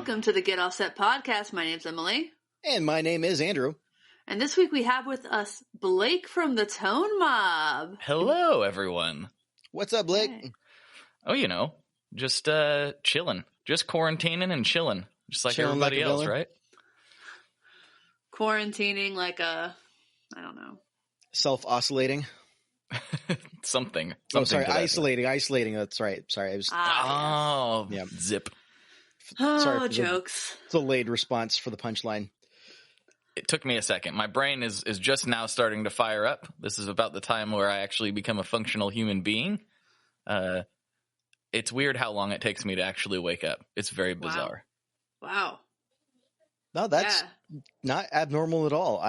Welcome to the Get All Set podcast. My name's Emily. And my name is Andrew. And this week we have with us Blake from the Tone Mob. Hello, everyone. What's up, Blake? Hey. Oh, just chilling. Just quarantining and chilling. Just like Chilling everybody like a else, villain? right? Quarantining like I don't know. Self-oscillating. Something. Oh, sorry, to that. isolating. That's right. Sorry, I was... Oh, Yeah. zip. sorry Oh, for jokes. the delayed response for the punchline. It took me a second. My brain is just now starting to fire up. This is about the time where I actually become a functional human being. It's weird how long it takes me to actually wake up. It's very bizarre. Wow. No, that's not abnormal at all.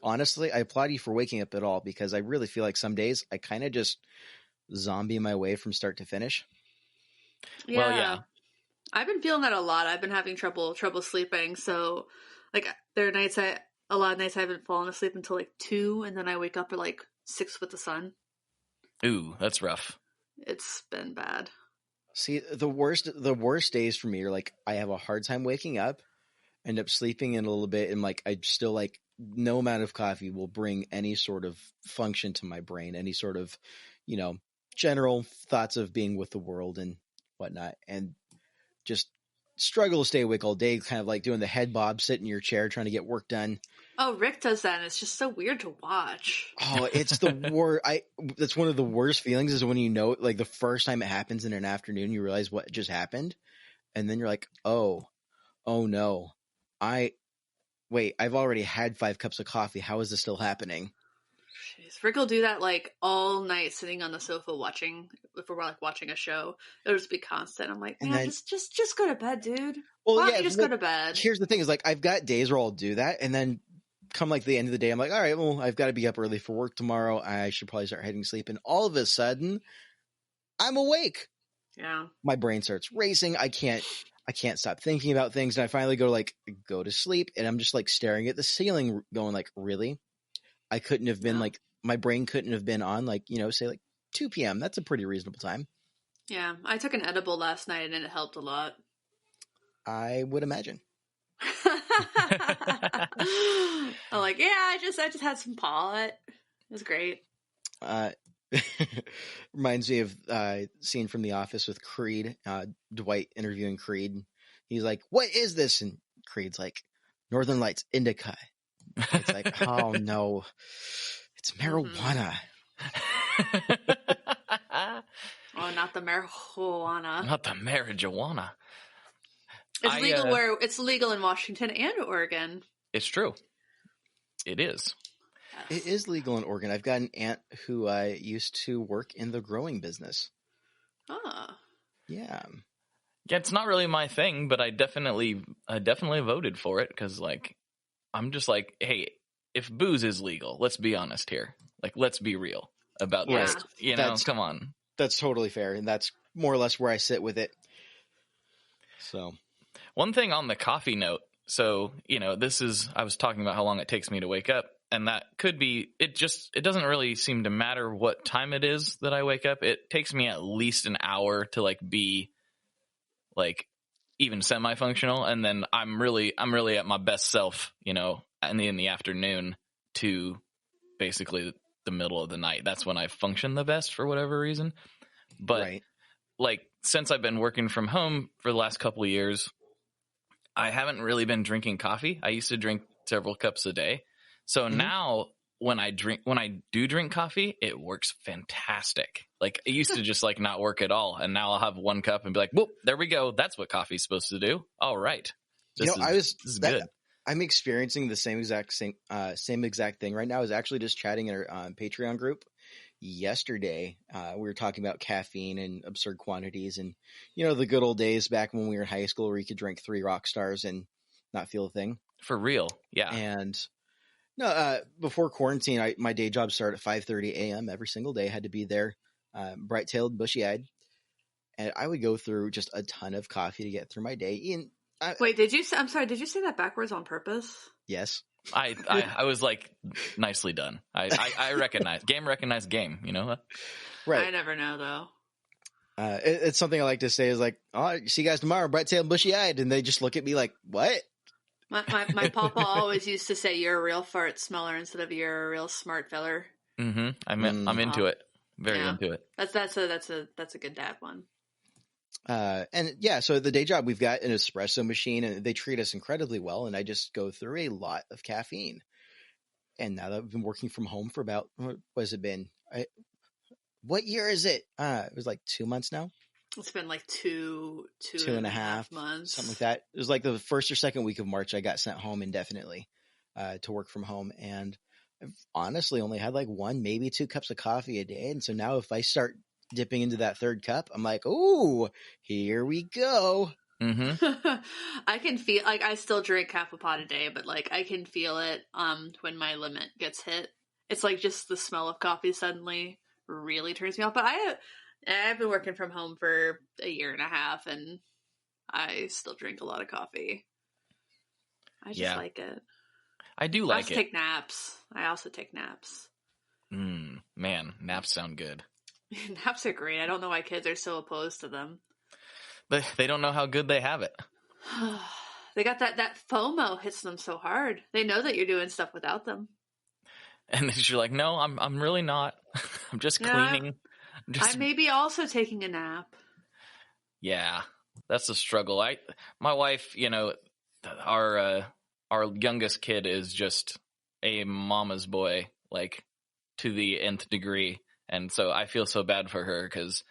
Honestly, I applaud you for waking up at all, because I really feel like some days I kind of just zombie my way from start to finish. Yeah. Well, yeah. I've been feeling that a lot. I've been having trouble sleeping. So, like, there are nights a lot of nights I haven't fallen asleep until like 2, and then I wake up at like 6 with the sun. Ooh, that's rough. It's been bad. See, the worst days for me are like I have a hard time waking up, end up sleeping in a little bit, and like I still like no amount of coffee will bring any sort of function to my brain, any sort of, general thoughts of being with the world and whatnot, and just struggle to stay awake all day, kind of like doing the head bob, sit in your chair trying to get work done. Oh, Rick does that, and it's just so weird to watch. Oh, it's the worst. That's one of the worst feelings, is when like the first time it happens in an afternoon, you realize what just happened, and then you're like, oh no, I've already had 5 cups of coffee. How is this still happening? Jeez. Rick will do that like all night, sitting on the sofa watching. If we're like watching a show, it'll just be constant. I'm like, man, And then, just go to bed, dude. well, Why yeah, don't you just go to bed? Here's the thing: is like I've got days where I'll do that, and then come like the end of the day, I'm like, all right, well, I've got to be up early for work tomorrow. I should probably start heading to sleep, and all of a sudden, I'm awake. Yeah, my brain starts racing. I can't stop thinking about things, and I finally go to sleep, and I'm just like staring at the ceiling, going like, really? I couldn't have been like, my brain couldn't have been on like, say like 2 p.m. That's a pretty reasonable time. Yeah, I took an edible last night, and it helped a lot. I would imagine. I'm like, yeah, I just had some pot. It was great. Reminds me of scene from The Office with Creed, Dwight interviewing Creed. He's like, what is this? And Creed's like, Northern Lights Indica. It's like, oh no, it's marijuana. Oh, not the marijuana. Not the marijuana. It's legal in Washington and Oregon. It's true. It is. Yes. It is legal in Oregon. I've got an aunt who used to work in the growing business. Oh. Yeah. Yeah, it's not really my thing, but I definitely voted for it, because like I'm just like, hey, if booze is legal, let's be honest here. Like, let's be real about this. Come on. That's totally fair, and that's more or less where I sit with it. So, one thing on the coffee note. So, I was talking about how long it takes me to wake up, and that could be, it doesn't really seem to matter what time it is that I wake up. It takes me at least an hour to like be like even semi-functional, and then I'm really at my best self, in the afternoon to basically the middle of the night. That's when I function the best for whatever reason. But like, since I've been working from home for the last couple of years, I haven't really been drinking coffee. I used to drink several cups a day. So now when I do drink coffee, it works fantastic. Like, it used to just like not work at all. And now I'll have 1 cup and be like, whoop, there we go. That's what coffee's supposed to do. All right. This is good. I'm experiencing the same exact thing right now. I was actually just chatting in our Patreon group yesterday. We were talking about caffeine and absurd quantities, and the good old days back when we were in high school where you could drink 3 rock stars and not feel a thing. For real. Yeah. And no, before quarantine, my day job started at 5:30 a.m. every single day. I had to be there, bright-tailed, bushy-eyed, and I would go through just a ton of coffee to get through my day. And wait, I'm sorry, did you say that backwards on purpose? Yes. I was like, nicely done. I recognize game, you know? Right. I never know though. It's something I like to say is like, oh, see you guys tomorrow, bright tailed, bushy eyed, and they just look at me like, what? My papa always used to say, "You're a real fart smeller" instead of "You're a real smart feller." Mm-hmm. I'm into it. Very Yeah. into it. That's a good dad one. And yeah, so the day job, we've got an espresso machine, and they treat us incredibly well. And I just go through a lot of caffeine. And now that I've been working from home for about, what has it been? What year is it? It was like 2 months now. It's been like two and a half months, something like that. It was like the first or second week of March. I got sent home indefinitely to work from home, and I've honestly only had like 1, maybe 2 cups of coffee a day. And so now, if I start dipping into that third cup, I'm like, "Oh, here we go." Mm-hmm. I can feel like I still drink half a pot a day, but like I can feel it when my limit gets hit. It's like just the smell of coffee suddenly really turns me off. But I've been working from home for a year and a half, and I still drink a lot of coffee. I just like it. I do like it. I also take naps. Man, naps sound good. Naps are great. I don't know why kids are so opposed to them. They don't know how good they have it. They got that FOMO hits them so hard. They know that you're doing stuff without them. And then you're like, no, I'm really not. I'm just cleaning. I may be also taking a nap. Yeah, that's the struggle. My wife, our youngest kid is just a mama's boy, like to the nth degree. And so I feel so bad for her because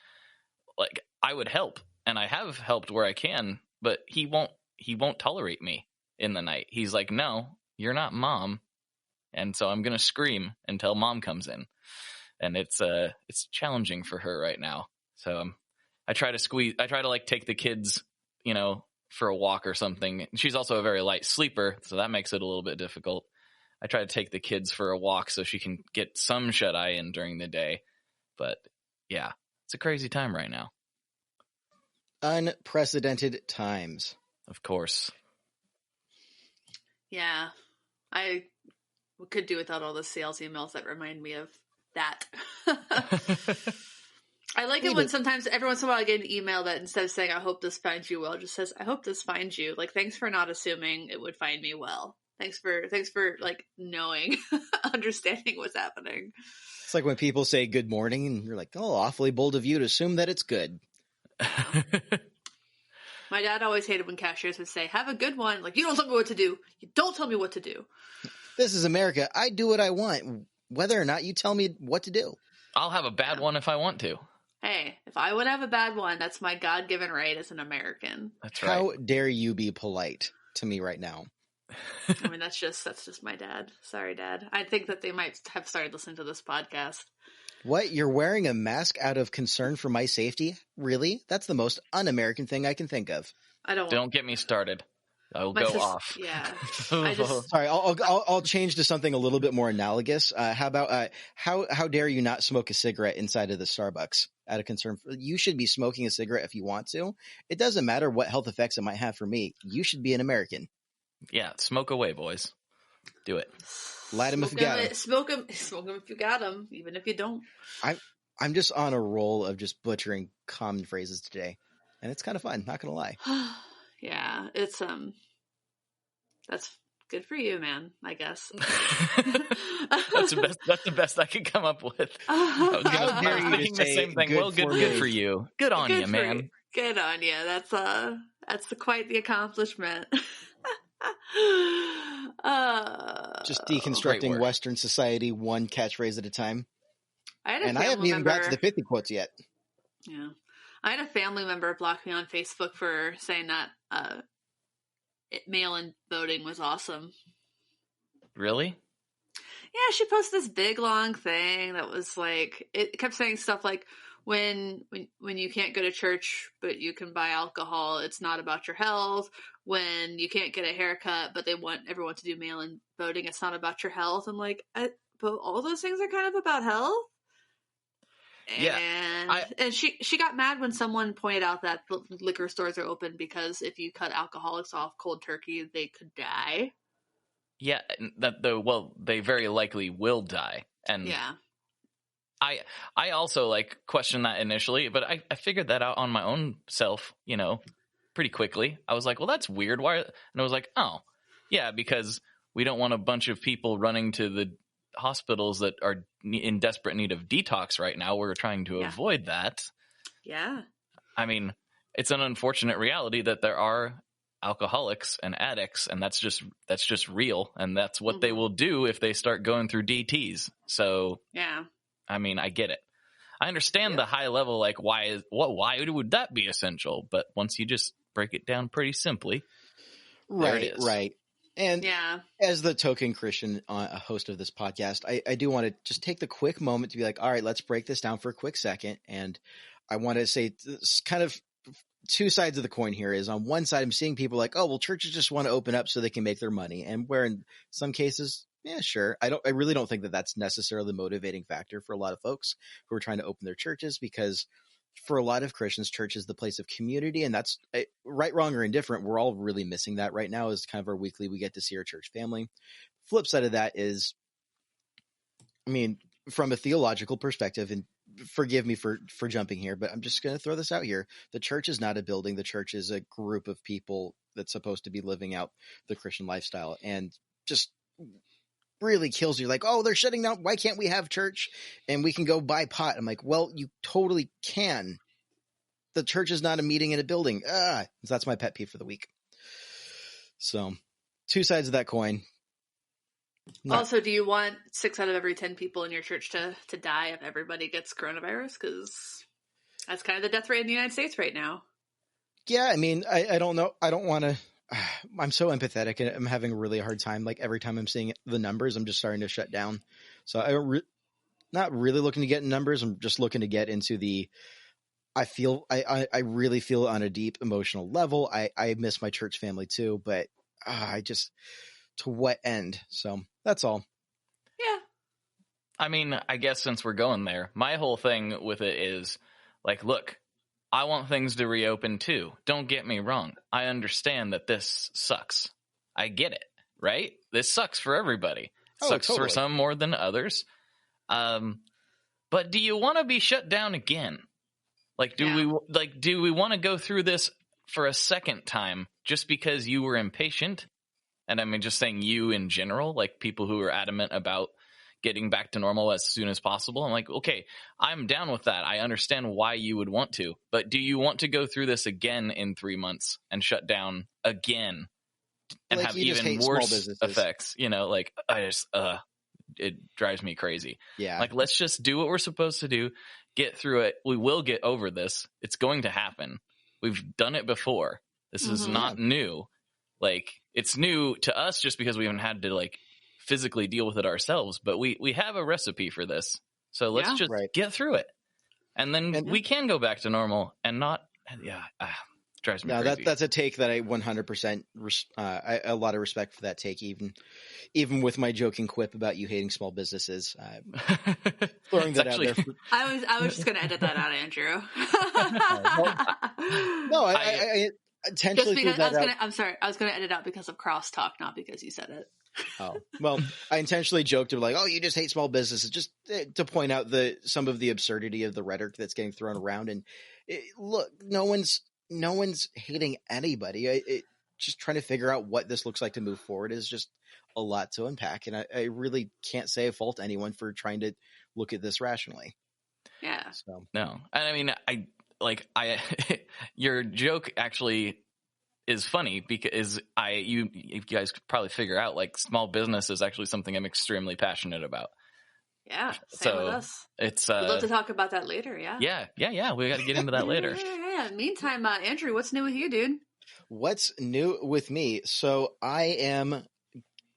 like I would help, and I have helped where I can, but he won't tolerate me in the night. He's like, no, you're not mom. And so I'm going to scream until mom comes in. And it's challenging for her right now. So I try to like take the kids, for a walk or something. She's also a very light sleeper, so that makes it a little bit difficult. I try to take the kids for a walk so she can get some shut eye in during the day. But yeah, it's a crazy time right now. Unprecedented times. Of course. Yeah. I could do without all the sales emails that remind me of that. I like it when sometimes every once in a while I get an email that instead of saying, "I hope this finds you well," just says, "I hope this finds you." Like, thanks for not assuming it would find me well. Thanks for like knowing, understanding what's happening. It's like when people say good morning and you're like, "Oh, awfully bold of you to assume that it's good." My dad always hated when cashiers would say, "Have a good one." Like, you don't tell me what to do. You don't tell me what to do. This is America. I do what I want, whether or not you tell me what to do. I'll have a bad one if I want to. Hey, if I would have a bad one, that's my God-given right as an American. That's right. How dare you be polite to me right now? I mean, that's just my dad. Sorry, Dad. I think that they might have started listening to this podcast. What? You're wearing a mask out of concern for my safety? Really? That's the most un-American thing I can think of. Don't get me started. I'll go off. Yeah. Sorry, I'll change to something a little bit more analogous. How about how dare you not smoke a cigarette inside of the Starbucks out of concern? You should be smoking a cigarette if you want to. It doesn't matter what health effects it might have for me. You should be an American. Yeah, smoke away, boys. Do it. Light them if you got them. Smoke them if you got them, even if you don't. I'm just on a roll of just butchering common phrases today, and it's kind of fun. Not gonna lie. Yeah, it's that's good for you, man. I guess that's the best I could come up with. I was thinking the same thing. Well, good for you. Good on you, man. Good on you. That's quite the accomplishment. Just deconstructing Western society one catchphrase at a time. I haven't even got to the 50 quotes yet. Yeah. I had a family member block me on Facebook for saying that mail-in voting was awesome. Really? Yeah, she posted this big long thing that was like, it kept saying stuff like, when you can't go to church but you can buy alcohol, it's not about your health. When you can't get a haircut but they want everyone to do mail-in voting, it's not about your health. I'm like, but all those things are kind of about health. Yeah, and she got mad when someone pointed out that liquor stores are open because if you cut alcoholics off cold turkey, they could die. Yeah, they very likely will die. And yeah, I also like questioned that initially, but I figured that out on my own self, pretty quickly. I was like, well, that's weird. Why? And I was like, oh, yeah, because we don't want a bunch of people running to the hospitals that are in desperate need of detox right now. We're trying to avoid that. Yeah. I mean, it's an unfortunate reality that there are alcoholics and addicts, and that's just real, and that's what they will do if they start going through DTs. So yeah, I mean, I get it. I understand the high level, like why would that be essential? But once you just break it down pretty simply, there it is. Right. And as the token Christian host of this podcast, I do want to just take the quick moment to be like, all right, let's break this down for a quick second. And I want to say kind of two sides of the coin here is on one side, I'm seeing people like, oh, well, churches just want to open up so they can make their money. And where in some cases, yeah, sure. I really don't think that that's necessarily the motivating factor for a lot of folks who are trying to open their churches, because for a lot of Christians, church is the place of community. And that's right, wrong, or indifferent. We're all really missing that right now is kind of our weekly, we get to see our church family. Flip side of that is, I mean, from a theological perspective, and forgive me for jumping here, but I'm just going to throw this out here. The church is not a building. The church is a group of people that's supposed to be living out the Christian lifestyle, and just really kills you. Like, oh, they're shutting down. Why can't we have church and we can go buy pot? I'm like, well, you totally can. The church is not a meeting in a building. So that's my pet peeve for the week. So two sides of that coin. Also, do you want 6 out of every 10 people in your church to die if everybody gets coronavirus? Because that's kind of the death rate in the United States right now. Yeah, I mean, I don't know. I don't want to. I'm so empathetic, and I'm having a really hard time. Like every time I'm seeing the numbers, I'm just starting to shut down. So I'm not really looking to get in numbers. I'm just looking to get into the. I really feel on a deep emotional level. I miss my church family too, but I just, to what end? So that's all. Yeah. I mean, I guess since we're going there, my whole thing with it is like, look, I want things to reopen too. Don't get me wrong. I understand that this sucks. I get it, right? This sucks for everybody. It sucks totally. For some more than others. But do you want to be shut down again? Like, do we want to go through this for a second time just because you were impatient? And I mean, just saying you in general, like people who are adamant about getting back to normal as soon as possible. I'm like, okay, I'm down with that. I understand why you would want to, but do you want to go through this again in 3 months and shut down again and like have even worse effects? Like it drives me crazy. Yeah. Like, let's just do what we're supposed to do. Get through it. We will get over this. It's going to happen. We've done it before. This is not new. Like, it's new to us just because we haven't had to like physically deal with it ourselves, but we have a recipe for this. So let's just get through it. And then we can go back to normal and not, drives me crazy. That's a take that I 100%, a lot of respect for that take, even with my joking quip about you hating small businesses. Throwing that out there. I was just going to edit that out, Andrew. I intentionally threw that out. I'm sorry. I was going to edit out because of crosstalk, not because you said it. Oh, well, I intentionally joked of like, oh, you just hate small businesses, just to point out some of the absurdity of the rhetoric that's getting thrown around. And look, no one's hating anybody. Just trying to figure out what this looks like to move forward is just a lot to unpack. And I really can't say I fault anyone for trying to look at this rationally. Yeah. So. No. And I mean, your joke actually is funny because you guys could probably figure out like small business is actually something I'm extremely passionate about. Yeah. Same with us. We'd love to talk about that later. Yeah. Yeah. We got to get into that later. Yeah. Meantime, Andrew, what's new with you, dude? What's new with me? So I am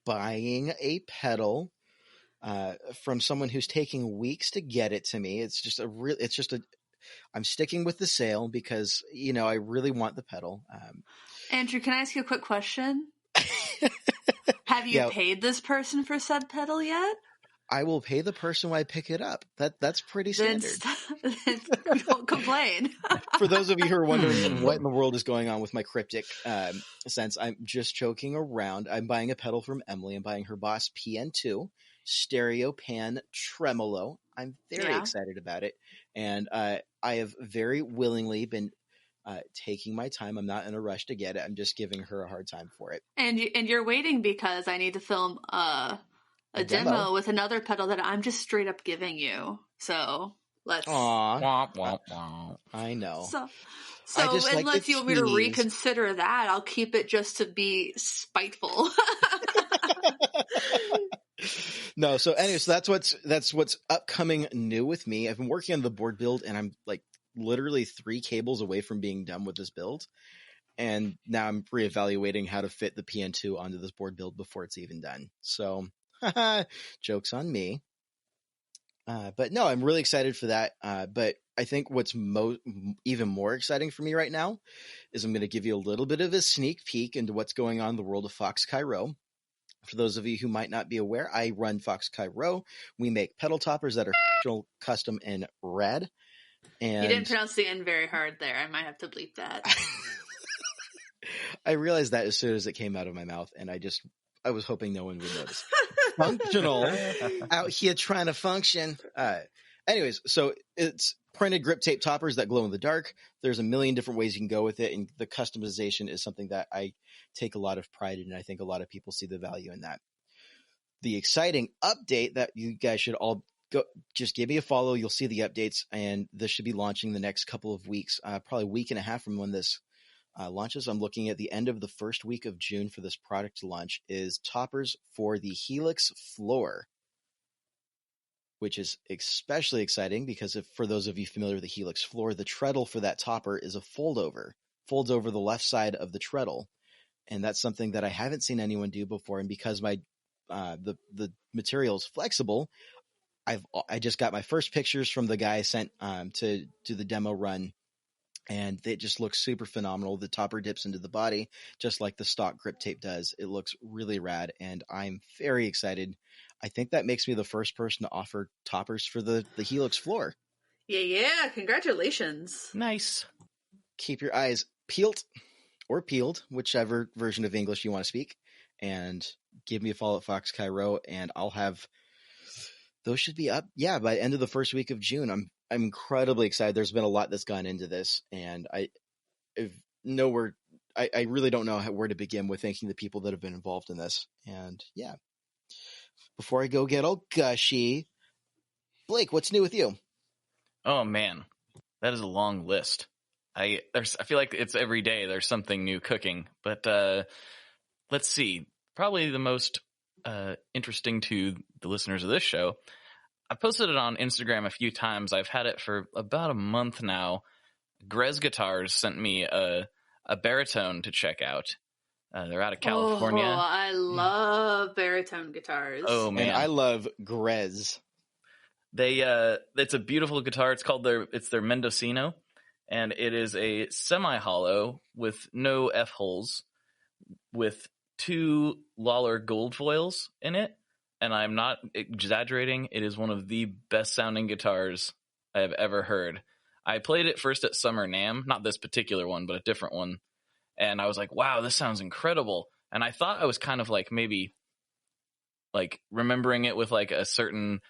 buying a pedal from someone who's taking weeks to get it to me. I'm sticking with the sale because, I really want the pedal. Andrew, can I ask you a quick question? Have you paid this person for said pedal yet? I will pay the person when I pick it up. That's pretty standard. Then don't complain. For those of you who are wondering what in the world is going on with my cryptic sense, I'm just joking around. I'm buying a pedal from Emily. I'm buying her Boss PN2 stereo pan tremolo. I'm very Yeah. excited about it. And I have very willingly been taking my time. I'm not in a rush to get it. I'm just giving her a hard time for it. And you're waiting because I need to film a demo with another pedal that I'm just straight up giving you. So let's. Aw, Womp, womp, womp. I know. So I just like unless to you want me to tease. reconsider that, I'll keep it just to be spiteful. No, so anyway, so that's what's upcoming new with me. I've been working on the board build, and I'm like literally 3 cables away from being done with this build. And now I'm reevaluating how to fit the PN2 onto this board build before it's even done. So, joke's on me. But no, I'm really excited for that. But I think what's even more exciting for me right now is I'm going to give you a little bit of a sneak peek into what's going on in the world of Fox Cairo. For those of you who might not be aware, I run Fox Cairo. We make pedal toppers that are custom and rad. And You didn't pronounce the N very hard there. I might have to bleep that. I realized that as soon as it came out of my mouth, and I was hoping no one would notice. Functional out here trying to function. Anyways, so it's printed grip tape toppers that glow in the dark. There's a million different ways you can go with it, and the customization is something that I take a lot of pride in, and I think a lot of people see the value in that. The exciting update that you guys should all go, just give me a follow. You'll see the updates, and this should be launching the next couple of weeks, probably a week and a half from when this launches. I'm looking at the end of the first week of June for this product to launch, is toppers for the Helix floor, which is especially exciting because for those of you familiar with the Helix floor, the treadle for that topper is a folds over the left side of the treadle. And that's something that I haven't seen anyone do before. And because my the material is flexible, I just got my first pictures from the guy I sent to do the demo run, and it just looks super phenomenal. The topper dips into the body just like the stock grip tape does. It looks really rad, and I'm very excited. I think that makes me the first person to offer toppers for the Helix floor. Yeah. Congratulations. Nice. Keep your eyes peeled, whichever version of English you want to speak, and give me a follow at Fox Cairo, and I'll have those should be up. Yeah, by the end of the first week of June. I'm incredibly excited. There's been a lot that's gone into this, and I really don't know where to begin with thanking the people that have been involved in this. And yeah, before I go get all gushy, Blake, what's new with you? Oh man, that is a long list. I feel like it's every day there's something new cooking, but let's see. Probably the most interesting to the listeners of this show. I posted it on Instagram a few times. I've had it for about a month now. Grez Guitars sent me a baritone to check out. They're out of California. Oh, I love baritone guitars. Oh man, And I love Grez. It's a beautiful guitar. It's their Mendocino, and it is a semi-hollow with no F holes, with 2 Lawler gold foils in it. And I'm not exaggerating. It is one of the best sounding guitars I have ever heard. I played it first at Summer NAMM, not this particular one, but a different one. And I was like, wow, this sounds incredible. And I thought I was kind of like maybe like remembering it with like a certain,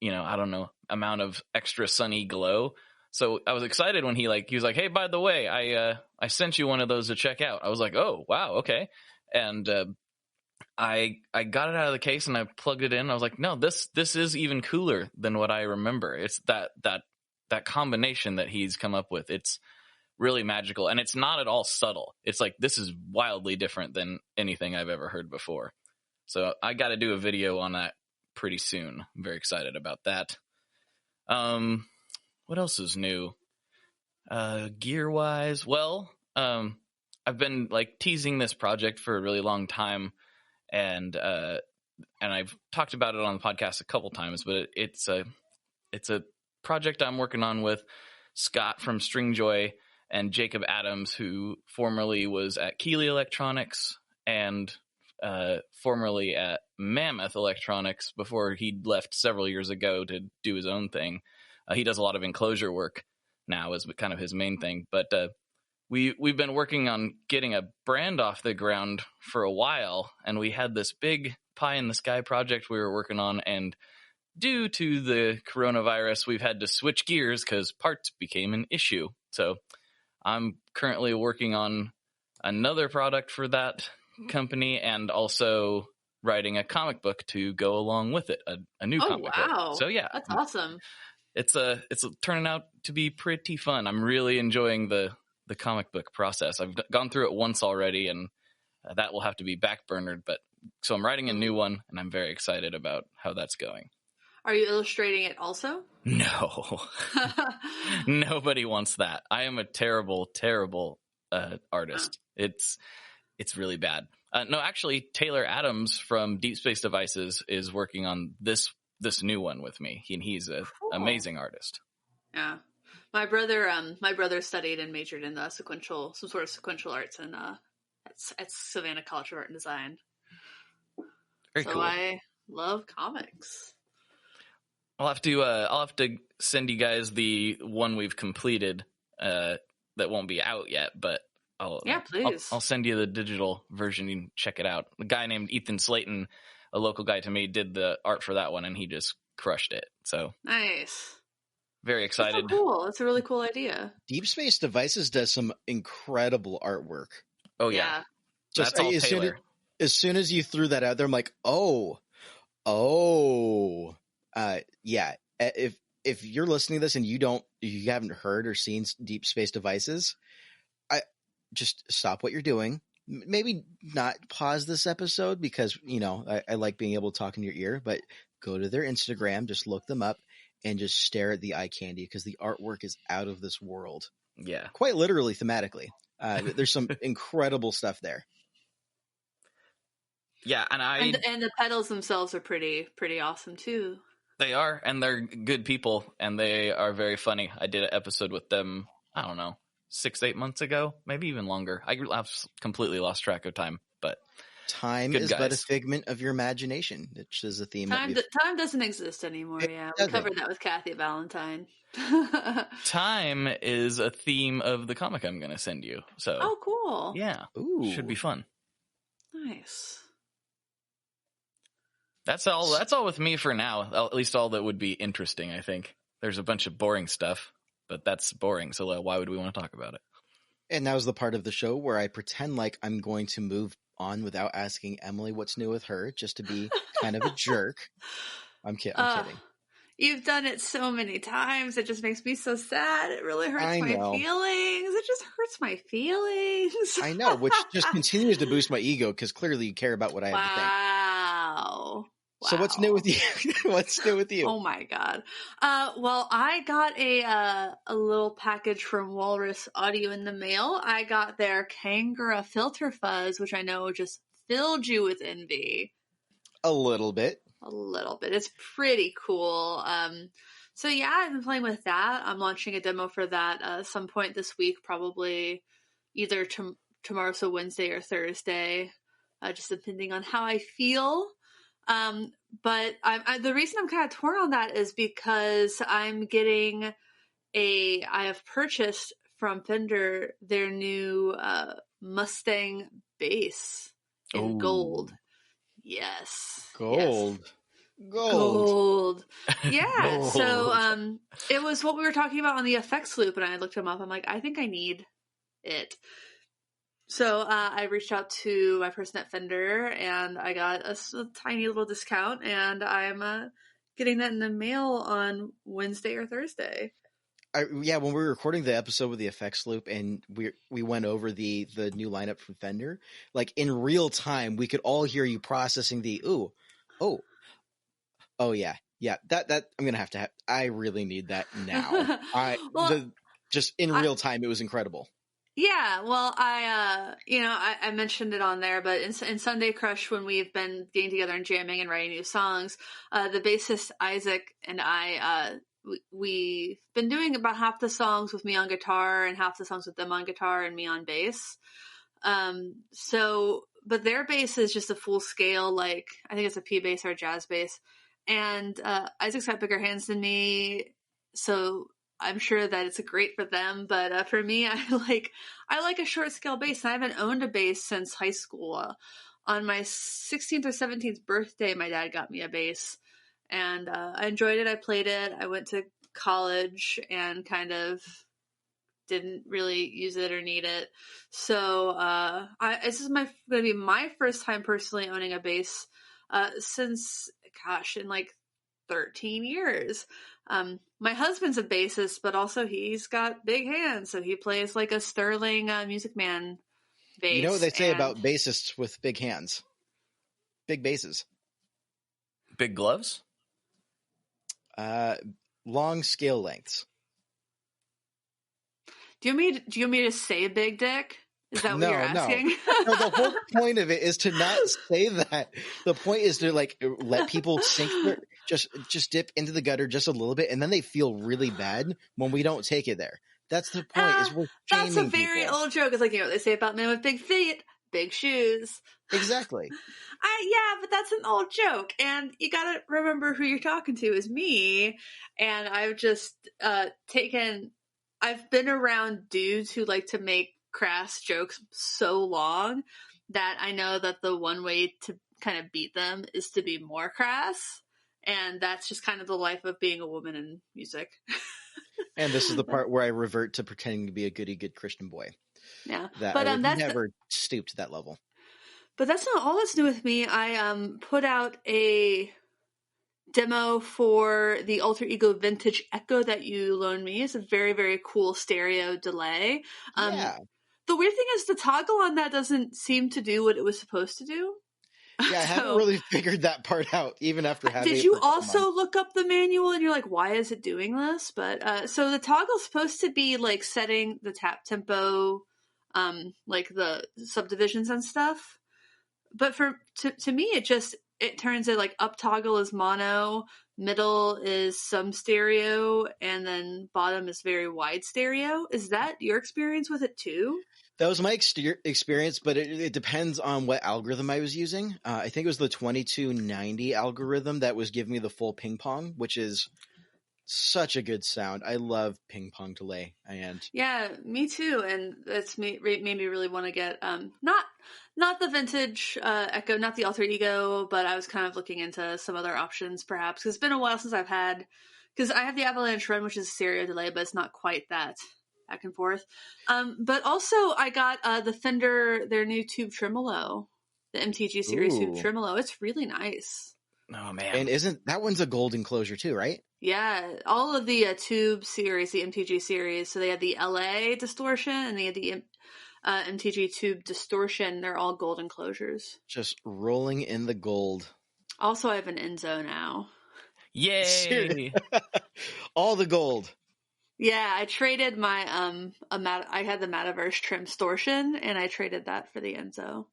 I don't know, amount of extra sunny glow. So I was excited when he was like, hey, by the way, I sent you one of those to check out. I was like, oh, wow, okay. And I got it out of the case and I plugged it in. I was like, no, this is even cooler than what I remember. It's that combination that he's come up with. It's really magical, and it's not at all subtle. It's like, this is wildly different than anything I've ever heard before. So I got to do a video on that pretty soon. I'm very excited about that. What else is new? Gear wise, well, I've been like teasing this project for a really long time. And I've talked about it on the podcast a couple times, but it's a project I'm working on with Scott from Stringjoy and Jacob Adams, who formerly was at Keeley Electronics and formerly at Mammoth Electronics before he left several years ago to do his own thing. He does a lot of enclosure work now as kind of his main thing, but we've been working on getting a brand off the ground for a while, and we had this big pie in the sky project we were working on, and due to the coronavirus, we've had to switch gears because parts became an issue. So I'm currently working on another product for that company and also writing a comic book to go along with it, a new Oh, comic book. wow. So yeah, That's awesome. it's turning out to be pretty fun. I'm really enjoying the comic book process. I've gone through it once already, and that will have to be backburnered. But so I'm writing a new one, and I'm very excited about how that's going. Are you illustrating it also? No, nobody wants that. I am a terrible, terrible artist. It's really bad. No, actually, Taylor Adams from Deep Space Devices is working on this new one with me. He's an amazing artist. Yeah, my brother studied and majored in some sort of sequential arts, and at Savannah College of Art and Design. Very cool. I love comics. I'll have to send you guys the one we've completed. That won't be out yet, but please. I'll send you the digital version. You can check it out. A guy named Ethan Slayton, a local guy to me, did the art for that one, and he just crushed it. So nice. Very excited. That's so cool. That's a really cool idea. Deep Space Devices does some incredible artwork. Oh yeah. Just that's all Taylor. As soon as you threw that out there, I'm like, yeah. If you're listening to this and you haven't heard or seen Deep Space Devices, I just stop what you're doing. Maybe not pause this episode because, I like being able to talk in your ear, but go to their Instagram, just look them up and just stare at the eye candy because the artwork is out of this world. Yeah. Quite literally, thematically. There's some incredible stuff there. Yeah, and the pedals themselves are pretty awesome too. They are, and they're good people, and they are very funny. I did an episode with them, I don't know, 6-8 months ago, maybe even longer. I've completely lost track of time, but time is but a figment of your imagination, which is a theme. Time doesn't exist anymore. Yeah, we covered that with Kathy Valentine. Time is a theme of the comic I'm going to send you. So, oh, cool. Yeah, should be fun. Nice. That's all with me for now. At least all that would be interesting, I think. There's a bunch of boring stuff, but that's boring. So why would we want to talk about it? And that was the part of the show where I pretend like I'm going to move on without asking Emily what's new with her, just to be kind of a jerk. I'm kidding. You've done it so many times. It just makes me so sad. It really hurts my feelings. It just hurts my feelings. I know, which just continues to boost my ego because clearly you care about what I have to think. Wow. So what's new with you? What's new with you? Oh my God. Well, I got a little package from Walrus Audio in the mail. I got their Kangura filter fuzz, which I know just filled you with envy. A little bit. It's pretty cool. So yeah, I've been playing with that. I'm launching a demo for that some point this week, probably either tomorrow, so Wednesday or Thursday, just depending on how I feel. But the reason I'm kind of torn on that is because I have purchased from Fender their new Mustang bass in gold. Yes. Gold. Yes. Gold. Yeah. Gold. So it was what we were talking about on the effects loop, and I looked them up. I'm like, I think I need it. So I reached out to my person at Fender, and I got a tiny little discount, and I'm getting that in the mail on Wednesday or Thursday. When we were recording the episode with the effects loop, and we went over the new lineup from Fender, like in real time, we could all hear you processing the that I'm gonna have to have. I really need that now. Just in real time, it was incredible. Yeah, well, I mentioned it on there, but in Sunday Crush, when we've been getting together and jamming and writing new songs, the bassist Isaac and I, we've been doing about half the songs with me on guitar and half the songs with them on guitar and me on bass. But their bass is just a full scale, like, I think it's a P bass or a jazz bass. And Isaac's got bigger hands than me, so I'm sure that it's great for them, but for me, I like a short scale bass, and I haven't owned a bass since high school. On my 16th or 17th birthday, my dad got me a bass, and I enjoyed it. I played it. I went to college and kind of didn't really use it or need it. So this is going to be my first time personally owning a bass since, gosh, in like 13 years. My husband's a bassist, but also he's got big hands, so he plays like a sterling Music Man bass. You know what they say about bassists with big hands? Big basses. Big gloves? Long scale lengths. Do you want me to say big dick? Is that what you're asking? No, the whole point of it is to not say that. The point is to like let people sink their, just dip into the gutter just a little bit, and then they feel really bad when we don't take it there. That's the point. Is we're shaming that's a very people. old joke. It's like, you know what they say about men with big feet, big shoes. Exactly. Yeah, but that's an old joke, and you gotta remember who you're talking to is me. And I've just I've been around dudes who like to make crass jokes so long that I know that the one way to kind of beat them is to be more crass. And that's just kind of the life of being a woman in music. And this is the part where I revert to pretending to be a goody good Christian boy. Yeah. That But I would never stoop to that level. But that's not all that's new with me. I put out a demo for the Alter Ego Vintage Echo that you loaned me. It's a very, very cool stereo delay. Yeah. The weird thing is the toggle on that doesn't seem to do what it was supposed to do. Yeah, I haven't really figured that part out, even after having it. Did you also look up the manual and you're like, why is it doing this? But so the toggle's supposed to be like setting the tap tempo, like the subdivisions and stuff. But to me, it turns it like up toggle is mono, middle is some stereo, and then bottom is very wide stereo. Is that your experience with it too? That was my experience, but it depends on what algorithm I was using. I think it was the 2290 algorithm that was giving me the full ping pong, which is such a good sound. I love ping pong delay. Yeah, me too. And that's made me really want to get not the vintage Echo, not the Alter Ego, but I was kind of looking into some other options perhaps, because it's been a while since I have the Avalanche Run, which is a stereo delay, but it's not quite that back and forth. But also I got the Fender, their new tube tremolo, the MTG series tube tremolo. It's really nice. Oh man. And isn't that one's a gold enclosure too, right? Yeah, all of the tube series, the MTG series. So they had the LA distortion and they had the MTG tube distortion. They're all gold enclosures. Just rolling in the gold. Also, I have an Enzo now. Yay! All the gold. Yeah, I traded my I had the Metaverse trim distortion, and I traded that for the Enzo.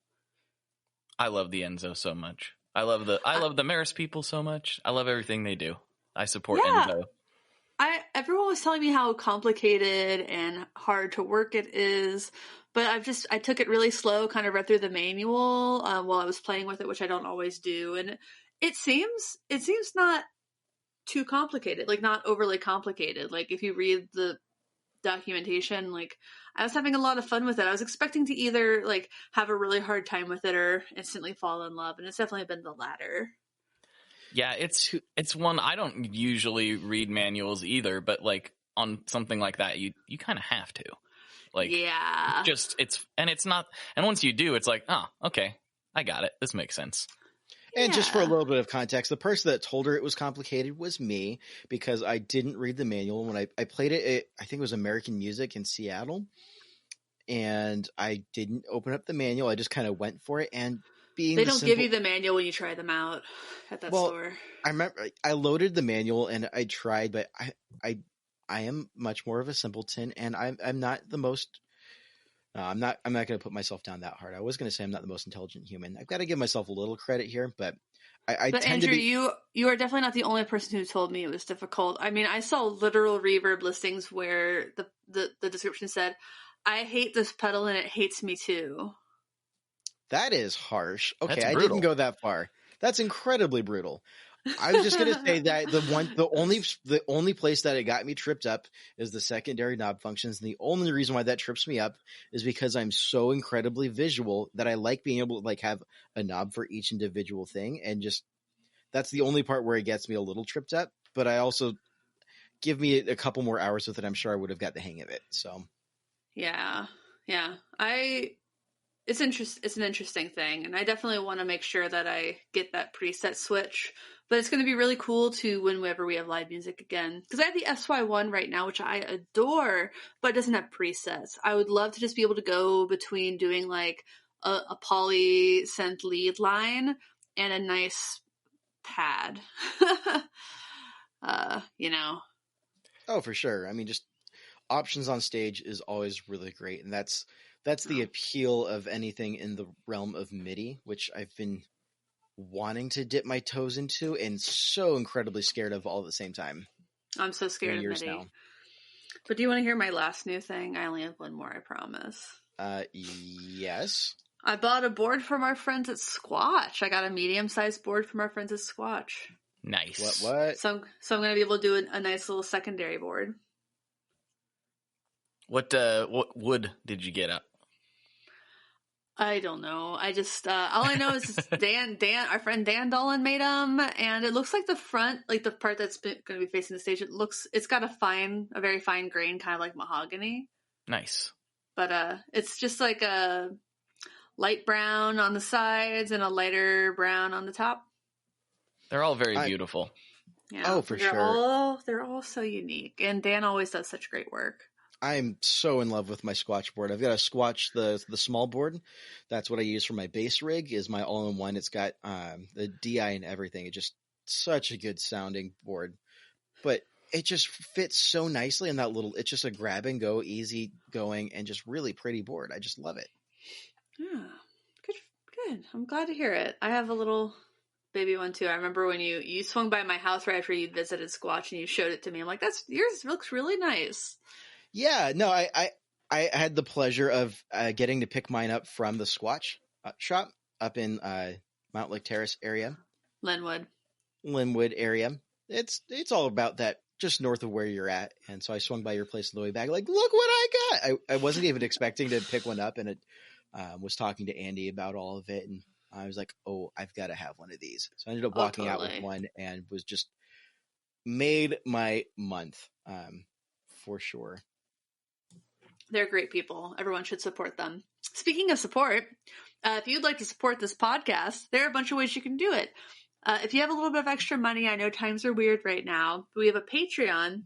I love the Enzo so much. I love the Maris people so much. I love everything they do. I support Enzo. Everyone was telling me how complicated and hard to work it is, but I took it really slow, kind of read through the manual while I was playing with it, which I don't always do, and it seems not too complicated, like not overly complicated. Like if you read the documentation, like I was having a lot of fun with it. I was expecting to either like have a really hard time with it or instantly fall in love, and it's definitely been the latter. Yeah, it's one I don't usually read manuals either, but like on something like that, you kind of have to. Like, yeah, it's not, and once you do, it's like, oh, okay, I got it. This makes sense. And just for a little bit of context, the person that told her it was complicated was me, because I didn't read the manual. When I played it, I think it was American Music in Seattle, and I didn't open up the manual. I just kind of went for it, and they don't give you the manual when you try them out at that store. I remember I loaded the manual and I tried, but I am much more of a simpleton, and I'm not the most. I'm not going to put myself down that hard. I was going to say I'm not the most intelligent human. I've got to give myself a little credit here, but I but tend Andrew, to be... you are definitely not the only person who told me it was difficult. I mean, I saw literal Reverb listings where the description said, "I hate this pedal and it hates me too." That is harsh. Okay, I didn't go that far. That's incredibly brutal. I was just going to say that the only place that it got me tripped up is the secondary knob functions. And the only reason why that trips me up is because I'm so incredibly visual that I like being able to like have a knob for each individual thing. And just That's the only part where it gets me a little tripped up, but I also give me a couple more hours with it. I'm sure I would have got the hang of it. So Yeah. It's an interesting thing, and I definitely want to make sure that I get that preset switch. But it's going to be really cool to whenever we have live music again, because I have the SY1 right now, which I adore, but it doesn't have presets. I would love to just be able to go between doing like a poly synth lead line and a nice pad. You know. Oh, for sure. I mean, just options on stage is always really great, and that's the appeal of anything in the realm of MIDI, which I've been wanting to dip my toes into and so incredibly scared of all at the same time. I'm so scared of MIDI. Now. But do you want to hear my last new thing? I only have one more, I promise. Yes. I bought a board from our friends at Squatch. I got a medium-sized board from our friends at Squatch. Nice. What? So I'm going to be able to do a nice little secondary board. What wood did you get up? I don't know. I just all I know is Dan, our friend Dan Dolan made them, and it looks like the front, like the part that's going to be facing the stage. It's got a very fine grain, kind of like mahogany. Nice. But it's just like a light brown on the sides and a lighter brown on the top. They're all very beautiful. Yeah, oh, for sure. They're all so unique, and Dan always does such great work. I'm so in love with my Squatch board. I've got a Squatch, the small board. That's what I use for my bass rig, is my all-in-one. It's got the DI and everything. It's just such a good sounding board. But it just fits so nicely in that little, it's just a grab and go, easy going, and just really pretty board. I just love it. Yeah, good. I'm glad to hear it. I have a little baby one too. I remember when you swung by my house right after you visited Squatch and you showed it to me. I'm like, yours looks really nice. Yeah, no, I had the pleasure of getting to pick mine up from the Squatch shop up in Mount Lake Terrace area. Linwood area. It's all about that, just north of where you're at. And so I swung by your place on the way back, like, look what I got. I wasn't even expecting to pick one up, and it was talking to Andy about all of it, and I was like, oh, I've got to have one of these. So I ended up walking out with one and was just made my month for sure. They're great people. Everyone should support them. Speaking of support, if you'd like to support this podcast, there are a bunch of ways you can do it. If you have a little bit of extra money, I know times are weird right now, but we have a Patreon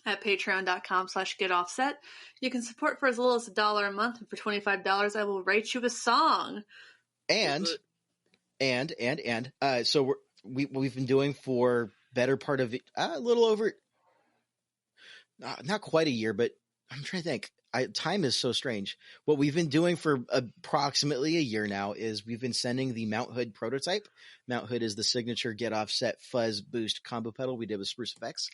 at patreon.com/getoffset. You can support for as little as $1 a month, and for $25, I will write you a song. So we've been doing for better part of a little over, not quite a year, but I'm trying to think. Time is so strange. What we've been doing for approximately a year now is we've been sending the Mount Hood prototype. Mount Hood is the signature Get Offset fuzz boost combo pedal we did with Spruce Effects.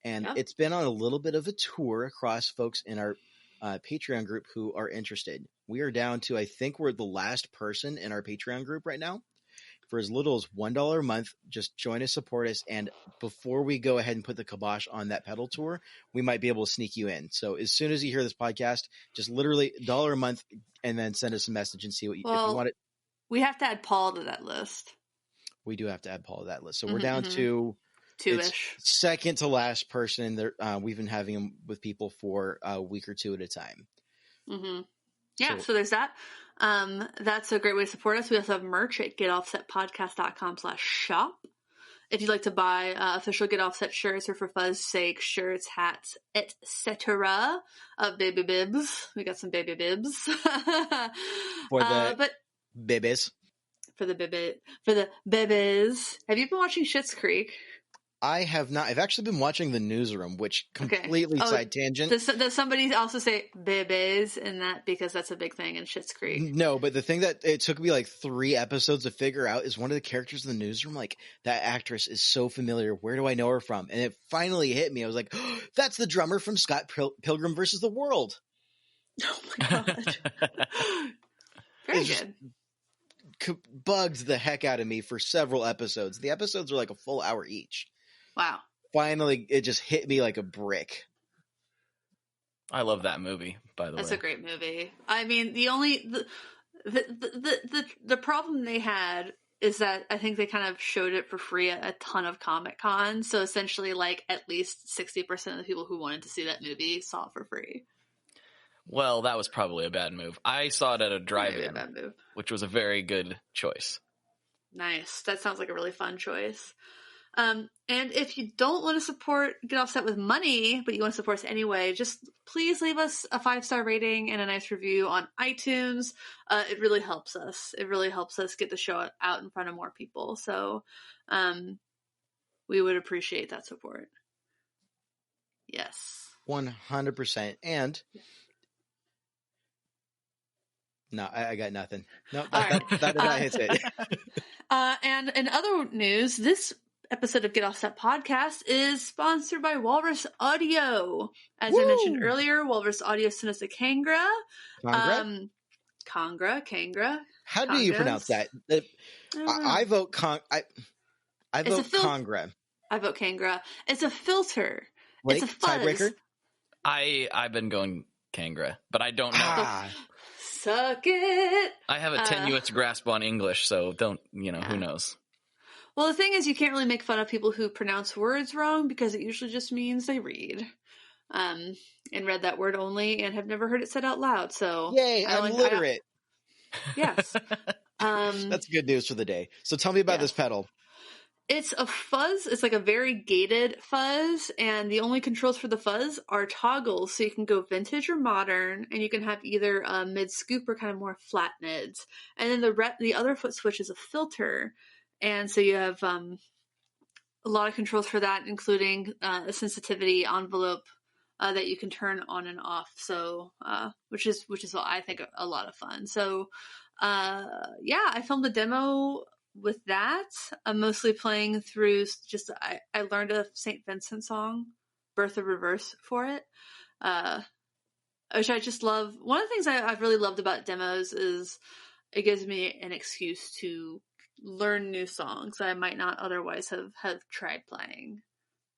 And It's been on a little bit of a tour across folks in our Patreon group who are interested. We are down to, I think we're the last person in our Patreon group right now. For as little as $1 a month, just join us, support us, and before we go ahead and put the kibosh on that pedal tour, we might be able to sneak you in. So as soon as you hear this podcast, just literally $1 a month, and then send us a message and see what if you want it. We have to add Paul to that list. We do have to add Paul to that list. So we're down to two-ish. Second to last person. There, we've been having them with people for a week or two at a time. Mm-hmm. Yeah, so there's that. That's a great way to support us. We also have merch at getoffsetpodcast.com/shop. If you'd like to buy official Get Offset shirts, or for fuzz's sake, shirts, hats, etc. Baby bibs. We got some baby bibs. For the bibbies. For the bibbies. Have you been watching Schitt's Creek? I have not. I've actually been watching The Newsroom, which completely side tangent. Does somebody also say bibbies in that, because that's a big thing in Schitt's Creek? No, but the thing that it took me like 3 episodes to figure out is one of the characters in The Newsroom, like, that actress is so familiar. Where do I know her from? And it finally hit me. I was like, oh, that's the drummer from Scott Pilgrim versus the World. Oh my God. Very good. Bugged the heck out of me for several episodes. The episodes are like a full hour each. Wow. Finally, it just hit me like a brick. I love that movie, by the way. That's a great movie. I mean, the problem they had is that I think they kind of showed it for free at a ton of Comic Con. So essentially, like, at least 60% of the people who wanted to see that movie saw it for free. Well, that was probably a bad move. I saw it at a drive-in, Maybe a bad move. which was a very good choice. Nice. That sounds like a really fun choice. And if you don't want to support Get Offset with money, but you want to support us anyway, just please leave us a 5-star rating and a nice review on iTunes. It really helps us. It really helps us get the show out in front of more people. So we would appreciate that support. Yes. 100%. And no, I got nothing. No, that did not hit it. And in other news, this episode of Get Offset Podcast is sponsored by Walrus Audio. As I mentioned earlier, Walrus Audio sent us a Kangra. Kangra. How do you pronounce that? I vote I vote Kangra. I vote Kangra. It's a filter. Blake, it's a fuzz. Tiebreaker? I've been going Kangra, but I don't know. Suck it. I have a tenuous grasp on English, so who knows? Well, the thing is, you can't really make fun of people who pronounce words wrong because it usually just means they read. And read that word only and have never heard it said out loud. So yay, I'm literate. Yes. That's good news for the day. So tell me about this pedal. It's a fuzz. It's like a very gated fuzz, and the only controls for the fuzz are toggles, so you can go vintage or modern, and you can have either a mid scoop or kind of more flat mids. And then the other foot switch is a filter, and so you have a lot of controls for that, including a sensitivity envelope that you can turn on and off. So which is what I think a lot of fun. So I filmed a demo with that. I'm mostly playing through I learned a St. Vincent song, Birth of Reverse, for it, which I just love. One of the things I've really loved about demos is it gives me an excuse to learn new songs that I might not otherwise have tried playing.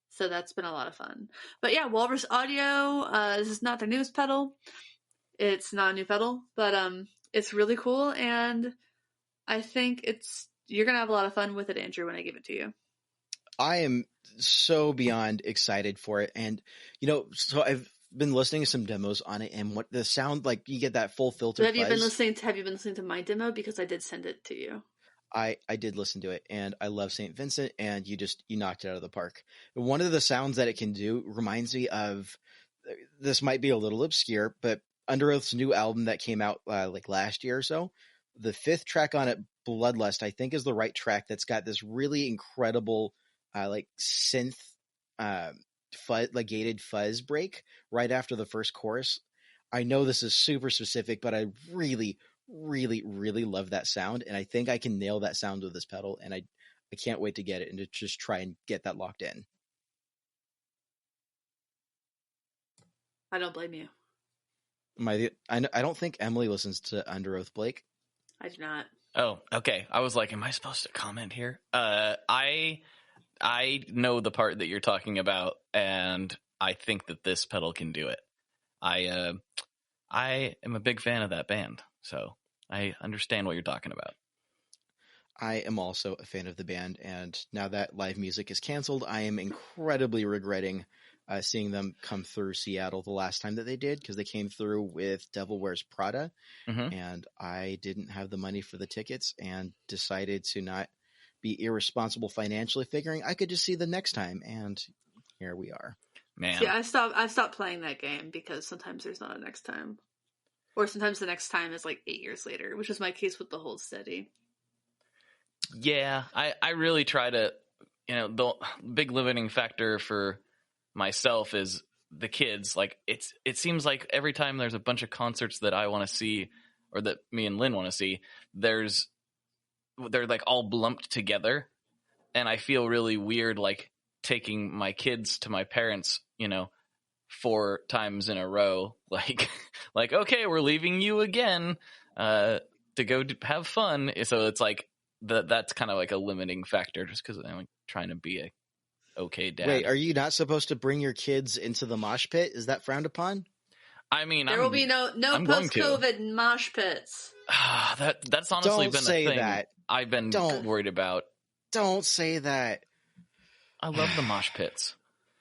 So that's been a lot of fun. But yeah, Walrus Audio, this is not their newest pedal. It's not a new pedal, but it's really cool, and I think you're going to have a lot of fun with it, Andrew, when I give it to you. I am so beyond excited for it. And, so I've been listening to some demos on it, and what the sound, like, you get that full filter. Have you been listening to my demo? Because I did send it to you. I did listen to it, and I love St. Vincent, and you knocked it out of the park. One of the sounds that it can do reminds me of, this might be a little obscure, but Under Oath's new album that came out like last year or so, the 5th track on it, Bloodlust, I think is the right track. That's got this really incredible like synth fuzz, like gated fuzz break right after the first chorus. I know this is super specific, but I really, really, really love that sound, and I think I can nail that sound with this pedal, and I can't wait to get it and to just try and get that locked in. I don't blame you. I don't think Emily listens to Under Oath, Blake. I do not. Oh, okay. I was like, am I supposed to comment here? I know the part that you're talking about, and I think that this pedal can do it. I am a big fan of that band, so I understand what you're talking about. I am also a fan of the band, and now that live music is canceled, I am incredibly regretting seeing them come through Seattle the last time that they did, because they came through with Devil Wears Prada, and I didn't have the money for the tickets and decided to not be irresponsible financially, figuring I could just see them next time, and here we are. Man. See, I've stopped playing that game because sometimes there's not a next time. Or sometimes the next time is like 8 years later, which is my case with the Hold Steady. Yeah, I really try to, the big limiting factor for myself is the kids. Like, it seems like every time there's a bunch of concerts that I want to see, or that me and Lynn want to see, they're like all lumped together, and I feel really weird, like taking my kids to my parents, 4 times in a row, like okay, we're leaving you again to go have fun. So it's like that's kind of like a limiting factor, just because I'm like trying to be a okay dad. Wait, are you not supposed to bring your kids into the mosh pit? Is that frowned upon? I mean, There will be no I'm going to. post-COVID mosh pits. That's honestly Don't been say a thing that. I've been worried about. Don't say that. I love the mosh pits.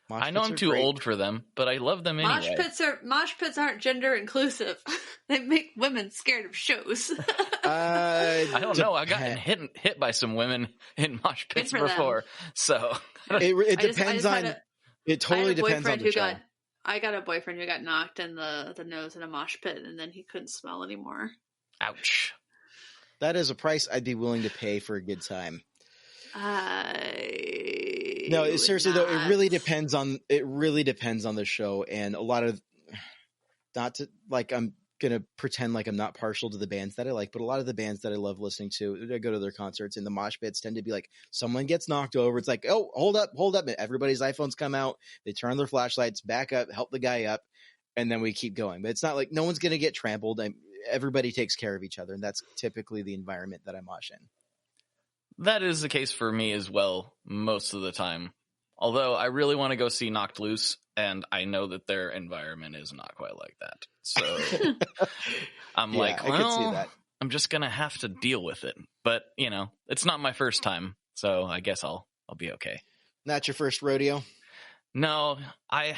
Mosh I know pits I'm are too great. old for them, but I love them anyway. Mosh pits aren't gender inclusive. They make women scared of shows. I don't know. I've gotten hit by some women in mosh pits before, so it depends on. It totally depends on the show. I got a boyfriend who got knocked in the nose in a mosh pit, and then he couldn't smell anymore. Ouch. That is a price I'd be willing to pay for a good time. No, seriously though, it really depends on the show, and a lot of, not to, like, I'm gonna pretend like I'm not partial to the bands that I like, but a lot of the bands that I love listening to, I go to their concerts, and the mosh pits tend to be like, someone gets knocked over, it's like, oh, hold up, everybody's iPhones come out, they turn their flashlights back up, help the guy up, and then we keep going. But it's not like no one's gonna get trampled. Everybody takes care of each other, and that's typically the environment that I mosh in. That is the case for me as well, most of the time. Although I really want to go see Knocked Loose, and I know that their environment is not quite like that. So I'm I could see that. I'm just going to have to deal with it. But, it's not my first time, so I guess I'll be okay. Not your first rodeo? No, I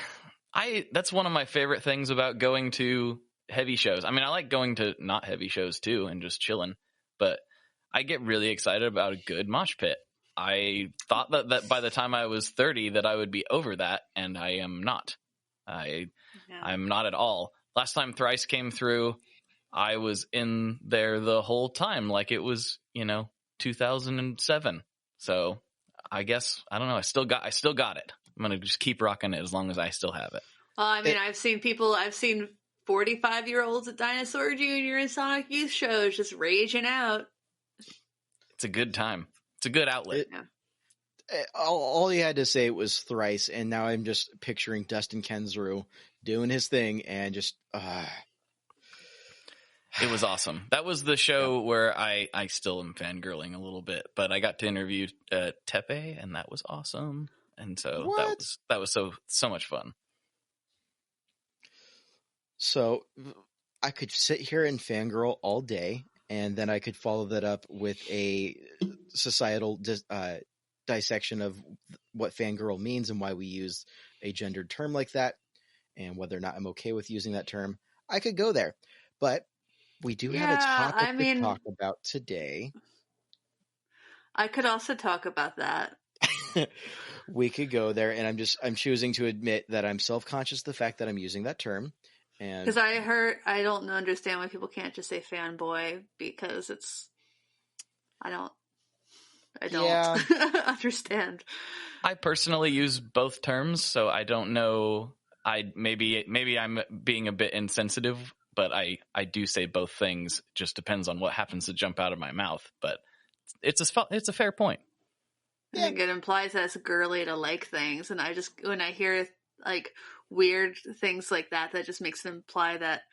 that's one of my favorite things about going to heavy shows. I mean, I like going to not heavy shows too and just chilling, but I get really excited about a good mosh pit. I thought that by the time I was 30 that I would be over that, and I am not. I'm not at all. Last time Thrice came through, I was in there the whole time, like it was, 2007. So I guess, I don't know. I still got it. I'm going to just keep rocking it as long as I still have it. Well, I mean, I've seen 45-year-olds at Dinosaur Jr. and Sonic Youth shows just raging out. It's a good time. It's a good outlet. All you had to say was Thrice, and now I'm just picturing Dustin Kensrue doing his thing, and just It was awesome. That was the show where I still am fangirling a little bit, but I got to interview Tepe, and that was awesome. And so that was so much fun. So I could sit here and fangirl all day, and then I could follow that up with a societal dissection of what fangirl means and why we use a gendered term like that, and whether or not I'm okay with using that term. I could go there, but we do have a topic to talk about today. I could also talk about that. We could go there, and I'm choosing to admit that I'm self-conscious of the fact that I'm using that term. Because I don't understand why people can't just say fanboy, because I don't understand. I personally use both terms, so I don't know. Maybe I'm being a bit insensitive, but I do say both things. It just depends on what happens to jump out of my mouth. But it's a fair point. I think it implies that it's girly to like things, and when I hear like weird things like that just makes it imply that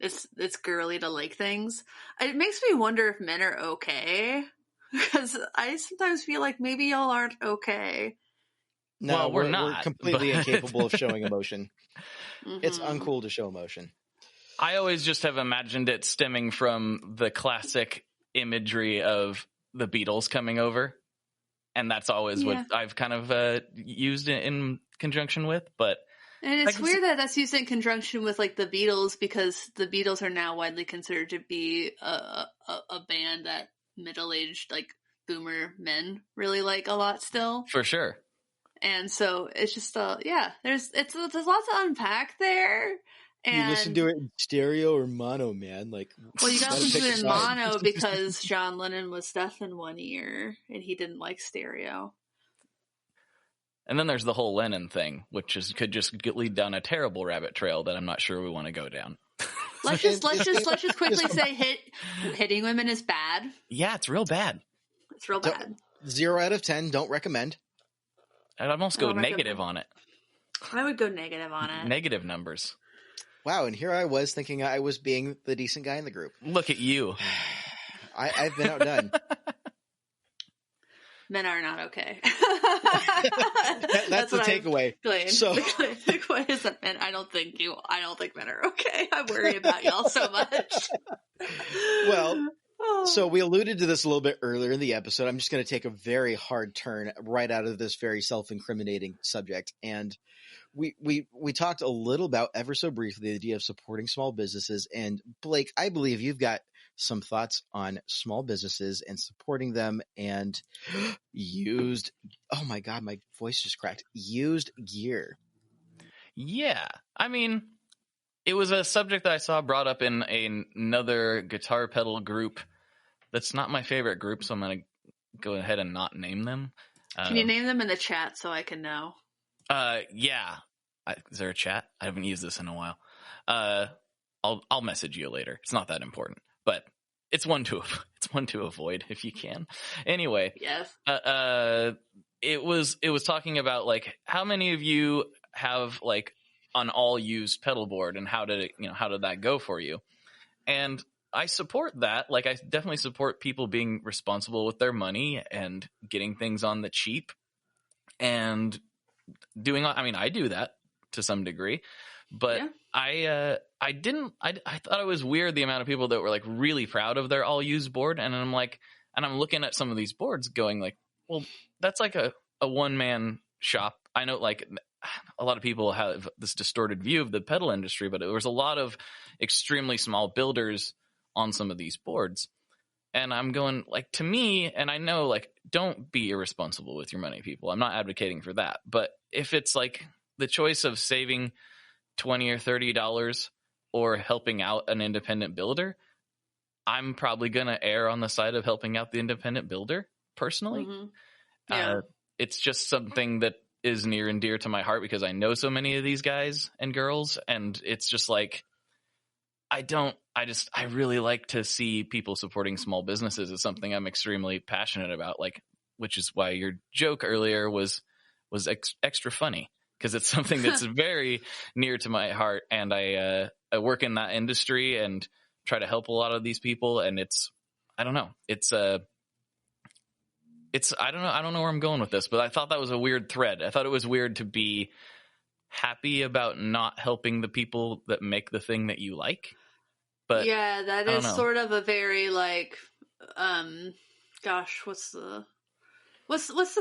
it's girly to like things. It makes me wonder if men are okay, because I sometimes feel like maybe y'all aren't okay. No, well, we're not. We're completely incapable of showing emotion. Mm-hmm. It's uncool to show emotion. I always just have imagined it stemming from the classic imagery of the Beatles coming over, and that's always what I've kind of used in conjunction with. But and it's weird that that's used in conjunction with like the Beatles, because the Beatles are now widely considered to be a band that middle-aged like boomer men really like a lot still. For sure. And so it's just there's lots to unpack there. And you listen to it in stereo or mono, man. Like, well, you gotta listen to it in mono because John Lennon was deaf in one ear and he didn't like stereo. And then there's the whole Lennon thing, which could just lead down a terrible rabbit trail that I'm not sure we want to go down. Let's just quickly say hitting women is bad. Yeah, it's real bad. It's real bad. 0 out of 10. Don't recommend. I'd almost go negative on it. I would go negative on it. Negative numbers. Wow, and here I was thinking I was being the decent guy in the group. Look at you. I've been outdone. Men are not okay. That's the what I've takeaway. gleaned. So The takeaway is that men, I don't think men are okay. I worry about y'all so much. Well, Oh. so we alluded to this a little bit earlier in the episode. I'm just going to take a very hard turn right out of this very self-incriminating subject. And we talked a little about, ever so briefly, the idea of supporting small businesses. And Blake, I believe you've got some thoughts on small businesses and supporting them and used, oh my God, my voice just cracked, used gear. Yeah. I mean, it was a subject that I saw brought up in another guitar pedal group. That's not my favorite group, so I'm going to go ahead and not name them. Can you name them in the chat so I can know? Yeah. Is there a chat? I haven't used this in a while. I'll message you later. It's not that important, but it's one to avoid if you can. Anyway. Yes. It was talking about like how many of you have like an all used pedal board and how did that go for you? And I support that. Like, I definitely support people being responsible with their money and getting things on the cheap and I do that to some degree, but yeah. I thought it was weird the amount of people that were like really proud of their all used board. And I'm looking at some of these boards going like, well, that's like a one man shop. I know like a lot of people have this distorted view of the pedal industry, but there was a lot of extremely small builders on some of these boards. And I'm going like, to me, and I know like, don't be irresponsible with your money, people. I'm not advocating for that. But if it's like the choice of saving $20 or $30 or helping out an independent builder, I'm probably going to err on the side of helping out the independent builder personally. Mm-hmm. Yeah. It's just something that is near and dear to my heart because I know so many of these guys and girls, and it's just like, I really like to see people supporting small businesses. It's something I'm extremely passionate about, like, which is why your joke earlier was extra funny, because it's something that's very near to my heart. And I work in that industry and try to help a lot of these people. And I don't know where I'm going with this, but I thought that was a weird thread. I thought it was weird to be happy about not helping the people that make the thing that you like. But yeah, that is sort of a very like, gosh, what's the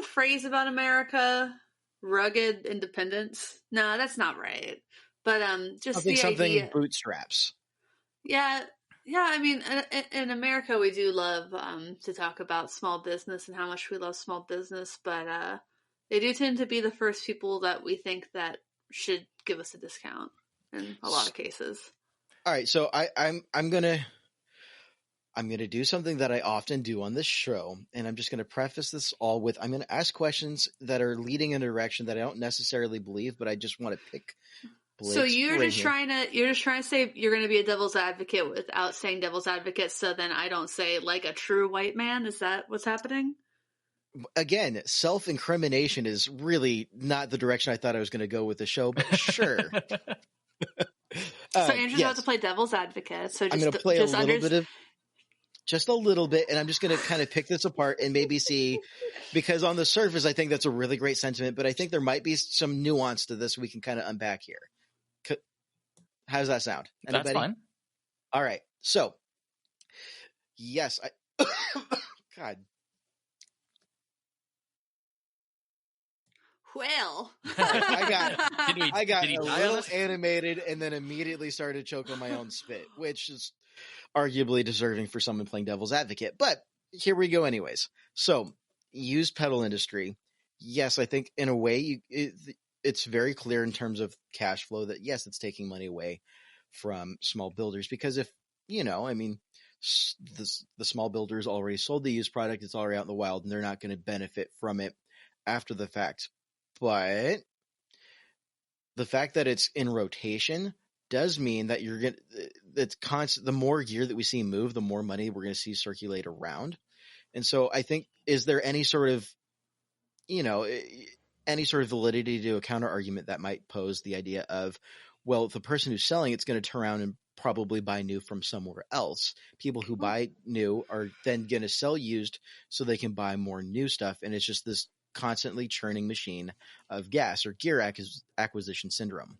phrase about America? Rugged independence? No, that's not right. But just the idea, bootstraps. Yeah. I mean, in America, we do love to talk about small business and how much we love small business, but they do tend to be the first people that we think that should give us a discount in a lot of cases. All right, so I'm gonna do something that I often do on this show, and I'm just gonna preface this all with, I'm gonna ask questions that are leading in a direction that I don't necessarily believe, but I just want to pick Blake's so you're just trying to say you're going to be a devil's advocate without saying devil's advocate, so then I don't say like a true white man? Is that what's happening? Again, self-incrimination is really not the direction I thought I was going to go with the show, but sure. So Andrew's about to play devil's advocate. So I'm going to play just a little bit, and I'm just going to kind of pick this apart and maybe see, because on the surface, I think that's a really great sentiment, but I think there might be some nuance to this we can kind of unpack here. How does that sound? Anybody? That's fine. All right. So, yes, God. Well, I got a little animated and then immediately started choking on my own spit, which is arguably deserving for someone playing devil's advocate. But here we go anyways. So, used pedal industry. Yes, I think in a way it's very clear in terms of cash flow that yes, it's taking money away from small builders, because if, I mean, the small builders already sold the used product, it's already out in the wild, and they're not going to benefit from it after the fact. But the fact that it's in rotation does mean that it's constant. The more gear that we see move, the more money we're going to see circulate around. And so I think, is there any sort of, any sort of validity to a counter argument that might pose the idea of, well, the person who's selling it's going to turn around and probably buy new from somewhere else. People who buy new are then going to sell used so they can buy more new stuff. And it's just this constantly churning machine of gas, or gear acquisition syndrome.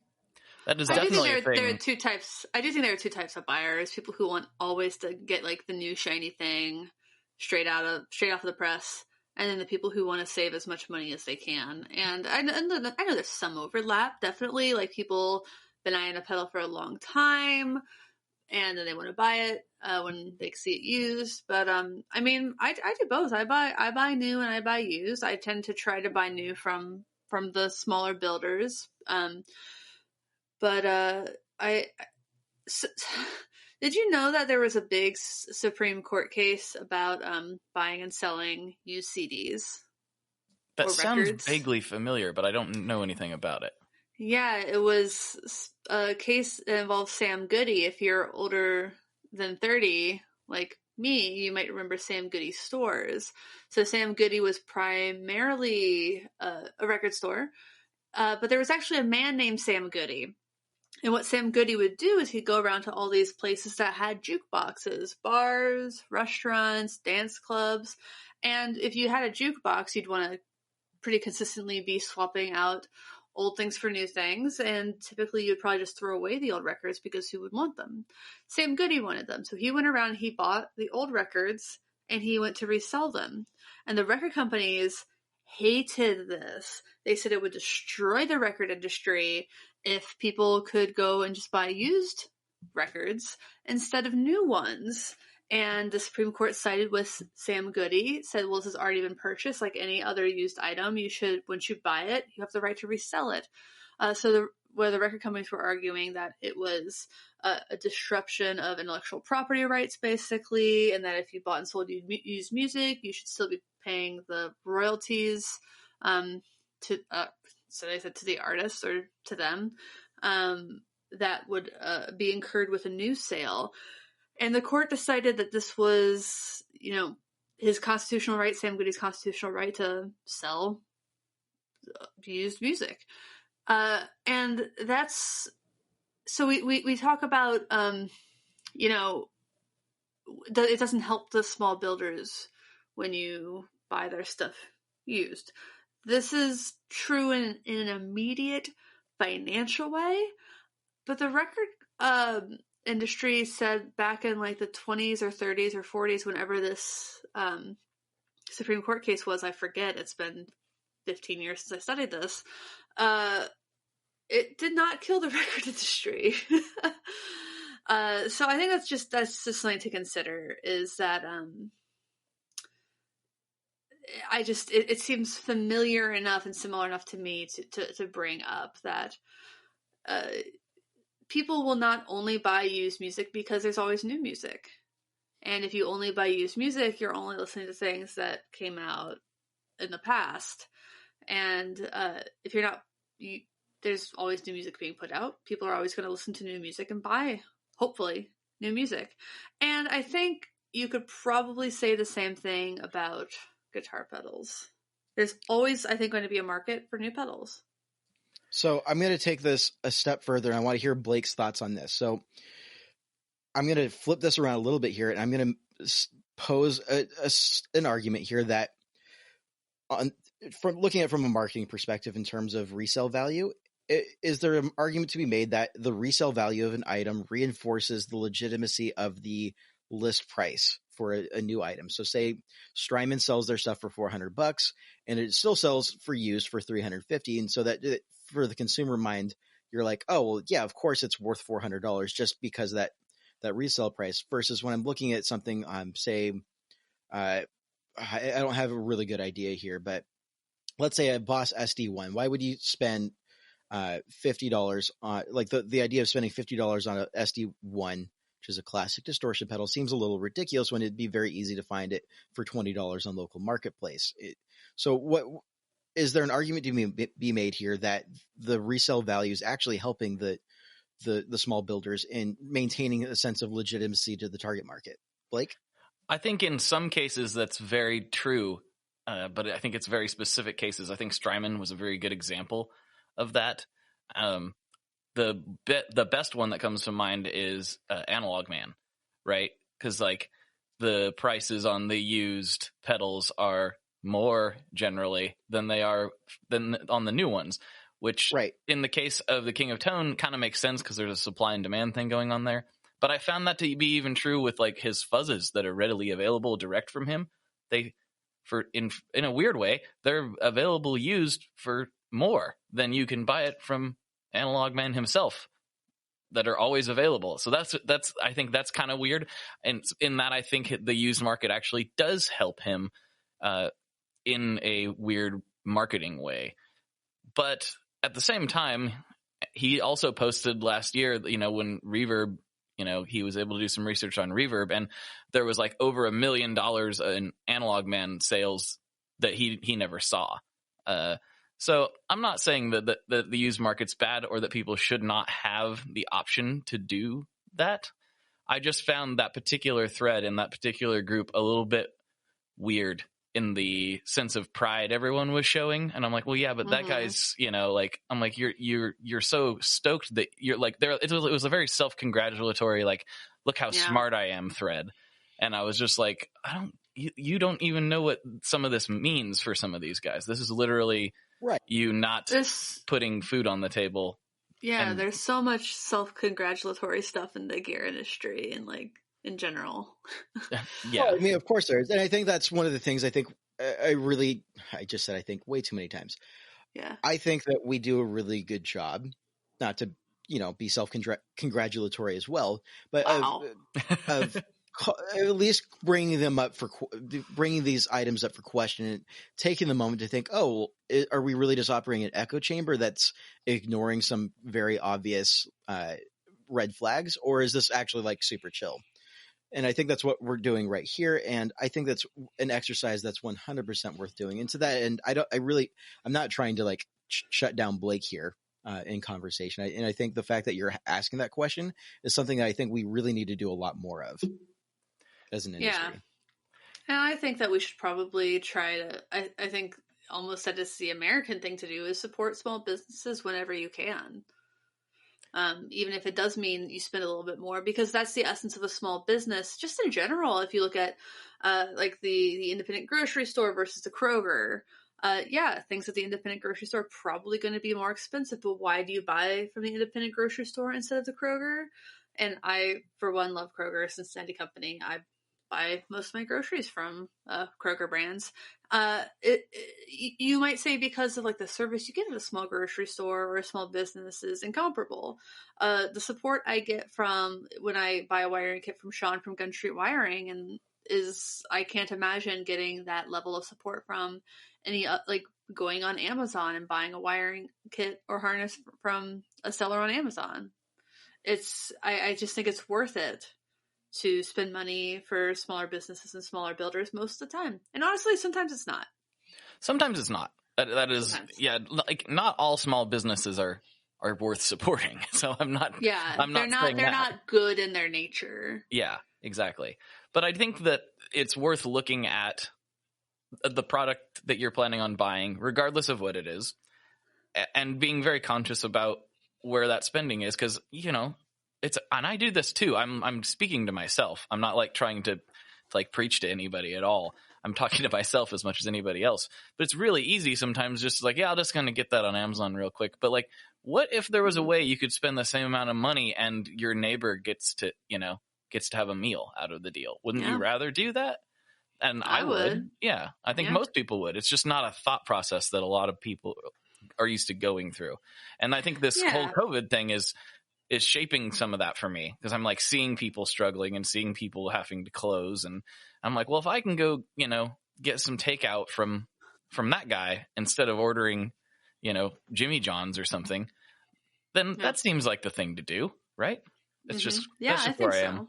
That is I do think definitely a thing. there are two types. I do think there are two types of buyers: people who want always to get like the new shiny thing straight off of the press, and then the people who want to save as much money as they can. And I know there's some overlap, definitely. Like people been eyeing a pedal for a long time, and then they want to buy it when they see it used. But I mean, I do both. I buy new and I buy used. I tend to try to buy new from the smaller builders. But did you know that there was a big Supreme Court case about buying and selling used CDs? That sounds records? vaguely familiar, but I don't know anything about it. Yeah, it was a case that involved Sam Goody. If you're older than 30, like me, you might remember Sam Goody stores. So Sam Goody was primarily a record store, but there was actually a man named Sam Goody. And what Sam Goody would do is he'd go around to all these places that had jukeboxes, bars, restaurants, dance clubs. And if you had a jukebox, you'd want to pretty consistently be swapping out old things for new things. And typically you'd probably just throw away the old records because who would want them? Sam Goody wanted them. So he went around, he bought the old records, and he went to resell them. And the record companies hated this. They said it would destroy the record industry if people could go and just buy used records instead of new ones. And the Supreme Court sided with Sam Goody, said, well, this has already been purchased like any other used item. You should, once you buy it, you have the right to resell it. Where the record companies were arguing that it was a disruption of intellectual property rights, basically, and that if you bought and sold used music, you should still be paying the royalties so they said to the artists or to them, that would be incurred with a new sale. And the court decided that this was, his constitutional right, Sam Goody's constitutional right to sell used music. And that's, so we talk about, it doesn't help the small builders when you buy their stuff used. This is true in an immediate financial way, but the record industry said back in like the 20s or 30s or 40s, whenever this Supreme Court case was, I forget, it's been 15 years since I studied this, it did not kill the record industry. So I think that's just something to consider, is that it seems familiar enough and similar enough to me to bring up that people will not only buy used music because there's always new music. And if you only buy used music, you're only listening to things that came out in the past. And if you're not, there's always new music being put out. People are always going to listen to new music and buy, hopefully, new music. And I think you could probably say the same thing about guitar pedals. There's always, I think, going to be a market for new pedals. So I'm going to take this a step further, and I want to hear Blake's thoughts on this. So I'm going to flip this around a little bit here, and I'm going to pose an argument here that, from looking at it from a marketing perspective in terms of resale value, is there an argument to be made that the resale value of an item reinforces the legitimacy of the list price for a new item? So say Strymon sells their stuff for $400 and it still sells for used for $350. And so that for the consumer mind, you're like, oh, well, yeah, of course it's worth $400 just because that resale price, versus when I'm looking at something, say, I don't have a really good idea here, but let's say a Boss SD1. Why would you spend $50 on, like, the idea of spending $50 on a SD1, which is a classic distortion pedal, seems a little ridiculous when it'd be very easy to find it for $20 on local marketplace. So what is there an argument to be made here that the resale value is actually helping the small builders in maintaining a sense of legitimacy to the target market? Blake? I think in some cases that's very true, but I think it's very specific cases. I think Strymon was a very good example of that. The best one that comes to mind is Analog Man, right? Because like the prices on the used pedals are more generally than they are than on the new ones, which Right. in the case of the King of Tone kind of makes sense because there's a supply and demand thing going on there. But I found that to be even true with like his fuzzes that are readily available direct from him. They, for in a weird way, they're available used for more than you can buy it from Analog Man himself, that are always available. So that's I think that's kind of weird. And in that, I think the used market actually does help him in a weird marketing way. But at the same time, he also posted last year, when Reverb, he was able to do some research on Reverb, and there was like over $1 million in Analog Man sales that he never saw. So I'm not saying that the used market's bad or that people should not have the option to do that. I just found that particular thread in that particular group a little bit weird in the sense of pride everyone was showing. And I'm like, well, yeah, but that guy's, I'm like, you're so stoked that you're like there. It was a very self-congratulatory, like, look how smart I am thread. And I was just like, you don't even know what some of this means for some of these guys. This is literally you not putting food on the table. Yeah, there's so much self-congratulatory stuff in the gear industry and like in general. Yeah. Well, I mean, of course there is. And I think that's one of the things I think I just said, I think way too many times. Yeah. I think that we do a really good job, not to, be self-congratulatory as well, but of at least bringing these items up for question and taking the moment to think, oh, are we really just operating an echo chamber that's ignoring some very obvious red flags, or is this actually like super chill? And I think that's what we're doing right here. And I think that's an exercise that's 100% worth doing. And to that end, I'm not trying to like shut down Blake here in conversation. And I think the fact that you're asking that question is something that I think we really need to do a lot more of as an industry. Yeah. And I think that we should probably try to, I think almost that is the American thing to do, is support small businesses whenever you can. Even if it does mean you spend a little bit more, because that's the essence of a small business. Just in general, if you look at like the independent grocery store versus the Kroger, things at the independent grocery store are probably going to be more expensive, but why do you buy from the independent grocery store instead of the Kroger? And I, for one, love Kroger, Cincinnati company. I buy most of my groceries from Kroger brands. You might say because of like the service you get at a small grocery store or a small business is incomparable. The support I get from when I buy a wiring kit from Sean from Gun Street Wiring and I can't imagine getting that level of support from any like going on Amazon and buying a wiring kit or harness from a seller on Amazon. I just think it's worth it to spend money for smaller businesses and smaller builders most of the time. And honestly, sometimes it's not. Sometimes it's not. That is, sometimes. Yeah, like not all small businesses are worth supporting. So I'm not. Yeah, they're not good in their nature. Yeah, exactly. But I think that it's worth looking at the product that you're planning on buying, regardless of what it is, and being very conscious about where that spending is, because and I do this too. I'm speaking to myself. I'm not like trying to like preach to anybody at all. I'm talking to myself as much as anybody else. But it's really easy sometimes just like, yeah, I'll just kind of get that on Amazon real quick. But like, what if there was a way you could spend the same amount of money and your neighbor gets to have a meal out of the deal? Wouldn't you rather do that? And I would. Yeah, I think most people would. It's just not a thought process that a lot of people are used to going through. And I think this whole COVID thing is shaping some of that for me, because I'm like seeing people struggling and seeing people having to close. And I'm like, well, if I can go, get some takeout from that guy instead of ordering, Jimmy John's or something, then that seems like the thing to do. Right. It's just, that's just where I am.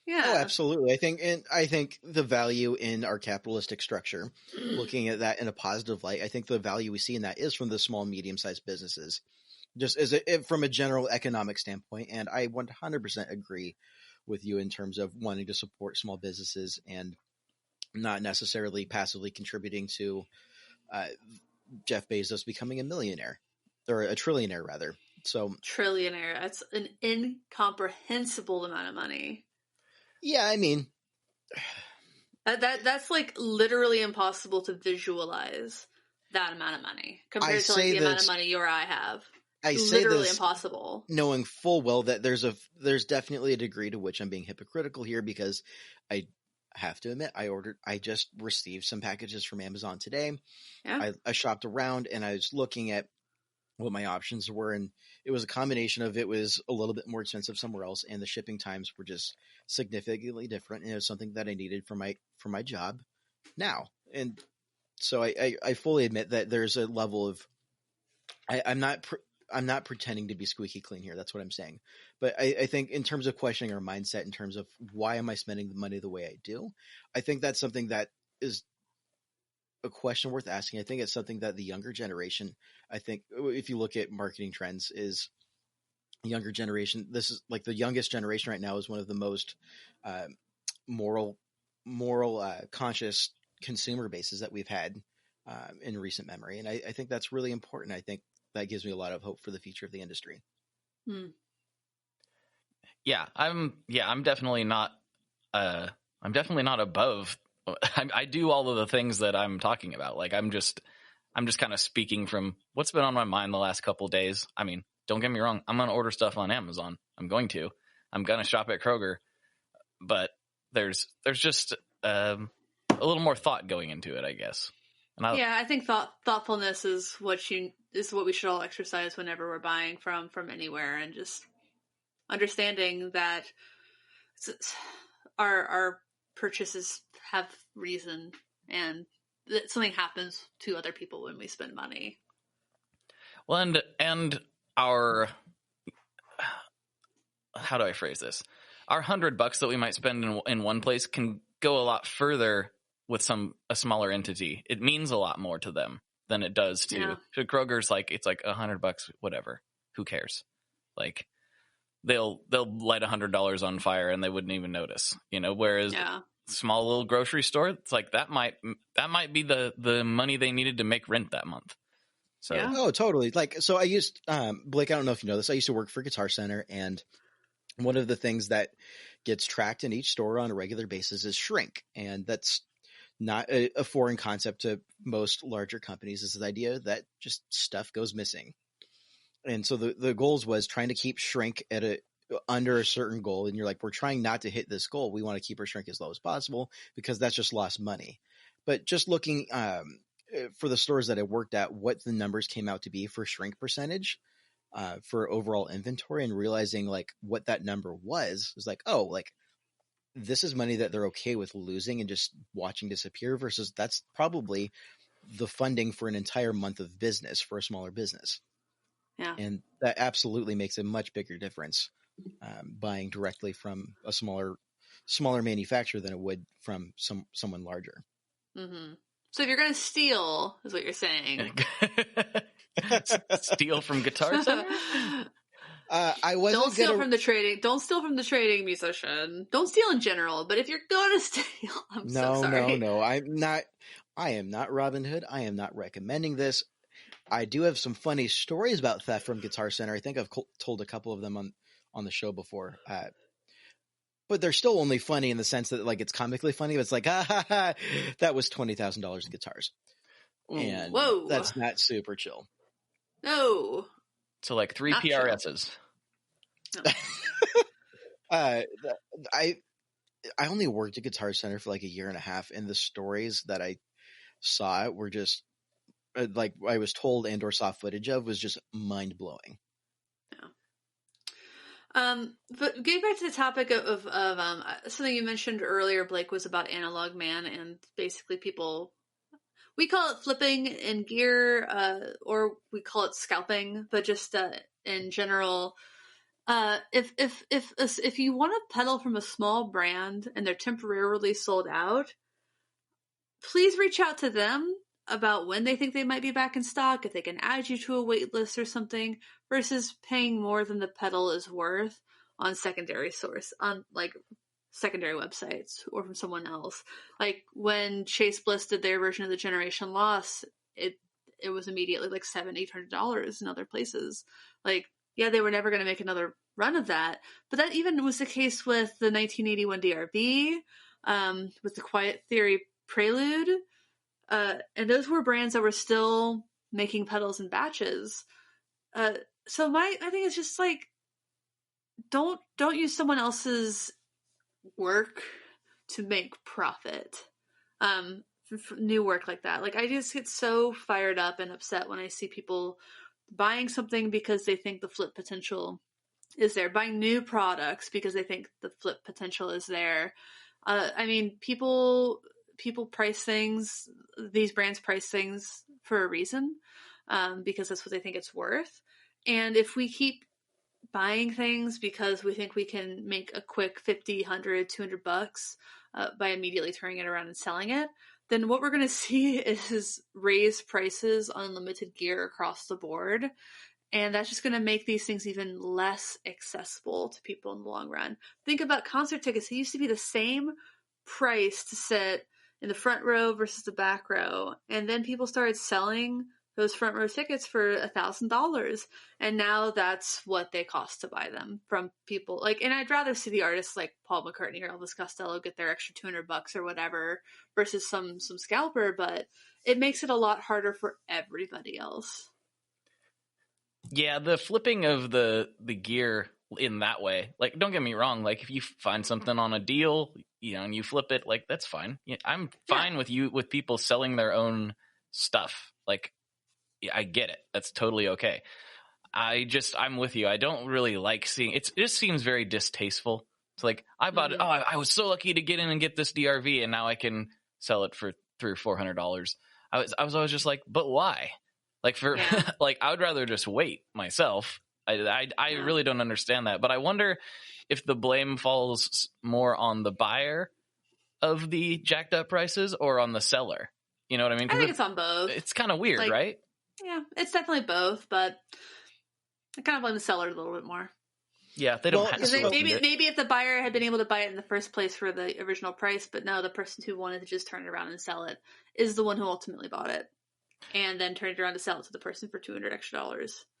Yeah. Oh, absolutely. I think the value in our capitalistic structure, looking at that in a positive light, I think the value we see in that is from the small, medium-sized businesses, just from a general economic standpoint. And I 100% agree with you in terms of wanting to support small businesses and not necessarily passively contributing to Jeff Bezos becoming a millionaire, or a trillionaire rather. So trillionaire, that's an incomprehensible amount of money. Yeah, I mean, That's like literally impossible to visualize that amount of money compared to like the amount of money you or I have. I It's say literally this impossible. knowing full well that there's definitely a degree to which I'm being hypocritical here, because I have to admit I just received some packages from Amazon today. Yeah. I shopped around and I was looking at what my options were, and it was a combination of, it was a little bit more expensive somewhere else, and the shipping times were just significantly different, and it was something that I needed for my job now. And so I fully admit that there's a level of, I'm not pretending to be squeaky clean here. That's what I'm saying. But I think in terms of questioning our mindset, in terms of why am I spending the money the way I do, I think that's something that is a question worth asking. I think it's something that the younger generation, I think if you look at marketing trends, is younger generation. This is like the youngest generation right now is one of the most uh, moral, conscious consumer bases that we've had in recent memory. And I think that's really important. I think that gives me a lot of hope for the future of the industry. Hmm. Yeah, I'm definitely not above. I do all of the things that I'm talking about. Like I'm just kind of speaking from what's been on my mind the last couple of days. I mean, don't get me wrong, I'm going to order stuff on Amazon. I'm going to shop at Kroger, but there's just a little more thought going into it, I guess. And I think thoughtfulness is what we should all exercise whenever we're buying from anywhere, and just understanding that our purchases have reason, and that something happens to other people when we spend money. Well, and our, how do I phrase this? Our $100 that we might spend in one place can go a lot further with a smaller entity. It means a lot more to them than it does to Kroger's. Like, it's like $100, whatever. Who cares? Like, they'll light $100 on fire and they wouldn't even notice, whereas small little grocery store, it's like that might be the money they needed to make rent that month. So Oh, totally. Like, so I used Blake, I don't know if you know this, I used to work for Guitar Center, and one of the things that gets tracked in each store on a regular basis is shrink. And that's not a foreign concept to most larger companies, is the idea that just stuff goes missing. And so the goals was trying to keep shrink at under a certain goal. And you're like, we're trying not to hit this goal. We want to keep our shrink as low as possible, because that's just lost money. But just looking for the stores that I worked at, what the numbers came out to be for shrink percentage for overall inventory, and realizing like what that number was like, oh, like this is money that they're okay with losing and just watching disappear, versus that's probably the funding for an entire month of business for a smaller business. Yeah. And that absolutely makes a much bigger difference buying directly from a smaller manufacturer than it would from someone larger. Mm-hmm. So if you're going to steal, is what you're saying. Steal from Guitar Center? I wasn't Don't steal from the trading. Don't steal from the trading musician. Don't steal in general. But if you're going to steal, I'm so sorry. No. I am not Robin Hood. I am not recommending this. I do have some funny stories about theft from Guitar Center. I think I've told a couple of them on the show before. But they're still only funny in the sense that like it's comically funny. But it's like, that was $20,000 in guitars, and whoa, that's not super chill. No. So like 3 not PRSs. No. I only worked at Guitar Center for like a year and a half, and the stories that I saw were just like I was told and or saw footage of was just mind blowing. But getting back to the topic of something you mentioned earlier, Blake, was about Analog Man, and basically people, we call it flipping in gear, or we call it scalping, but just in general, if you want to pedal from a small brand and they're temporarily sold out, please reach out to them about when they think they might be back in stock, if they can add you to a wait list or something, versus paying more than the pedal is worth on secondary websites or from someone else. Like when Chase Bliss did their version of the Generation Loss, it was immediately like $700-800 in other places. Like, yeah, they were never going to make another run of that, but that even was the case with the 1981 DRB. with the Quiet Theory Prelude. And those were brands that were still making pedals in batches. So I think it's just like, don't use someone else's work to make profit. New work like that. Like, I just get so fired up and upset when I see people buying something because they think the flip potential is there, buying new products because they think the flip potential is there. I mean, people price things, these brands price things for a reason, because that's what they think it's worth. And if we keep buying things because we think we can make a quick 50, 100, 200 bucks by immediately turning it around and selling it, then what we're going to see is raised prices on limited gear across the board. And that's just going to make these things even less accessible to people in the long run. Think about concert tickets. It used to be the same price to sit in the front row versus the back row. And then people started selling those front row tickets for $1,000. And now that's what they cost to buy them from people. Like, and I'd rather see the artists like Paul McCartney or Elvis Costello get their extra 200 bucks or whatever versus some scalper, but it makes it a lot harder for everybody else. Yeah, the flipping of the gear in that way, like, don't get me wrong, like, if you find something on a deal, you know, and you flip it, like, that's fine. Yeah, I'm fine with people selling their own stuff. Like, yeah, I get it. That's totally okay. I'm with you. I don't really like seeing it. Just seems very distasteful. It's like, I bought it. Oh, I was so lucky to get in and get this DRV, and now I can sell it for $300 or $400. I was always just like, but why? Like, like, I would rather just wait myself. I really don't understand that. But I wonder if the blame falls more on the buyer of the jacked up prices or on the seller. You know what I mean? I think it's on both. It's kind of weird, like, right? Yeah, it's definitely both, but I kind of blame the seller a little bit more. Yeah, they don't have to. Maybe if the buyer had been able to buy it in the first place for the original price, but no, the person who wanted to just turn it around and sell it is the one who ultimately bought it, and then turned it around to sell it to the person for $200 extra.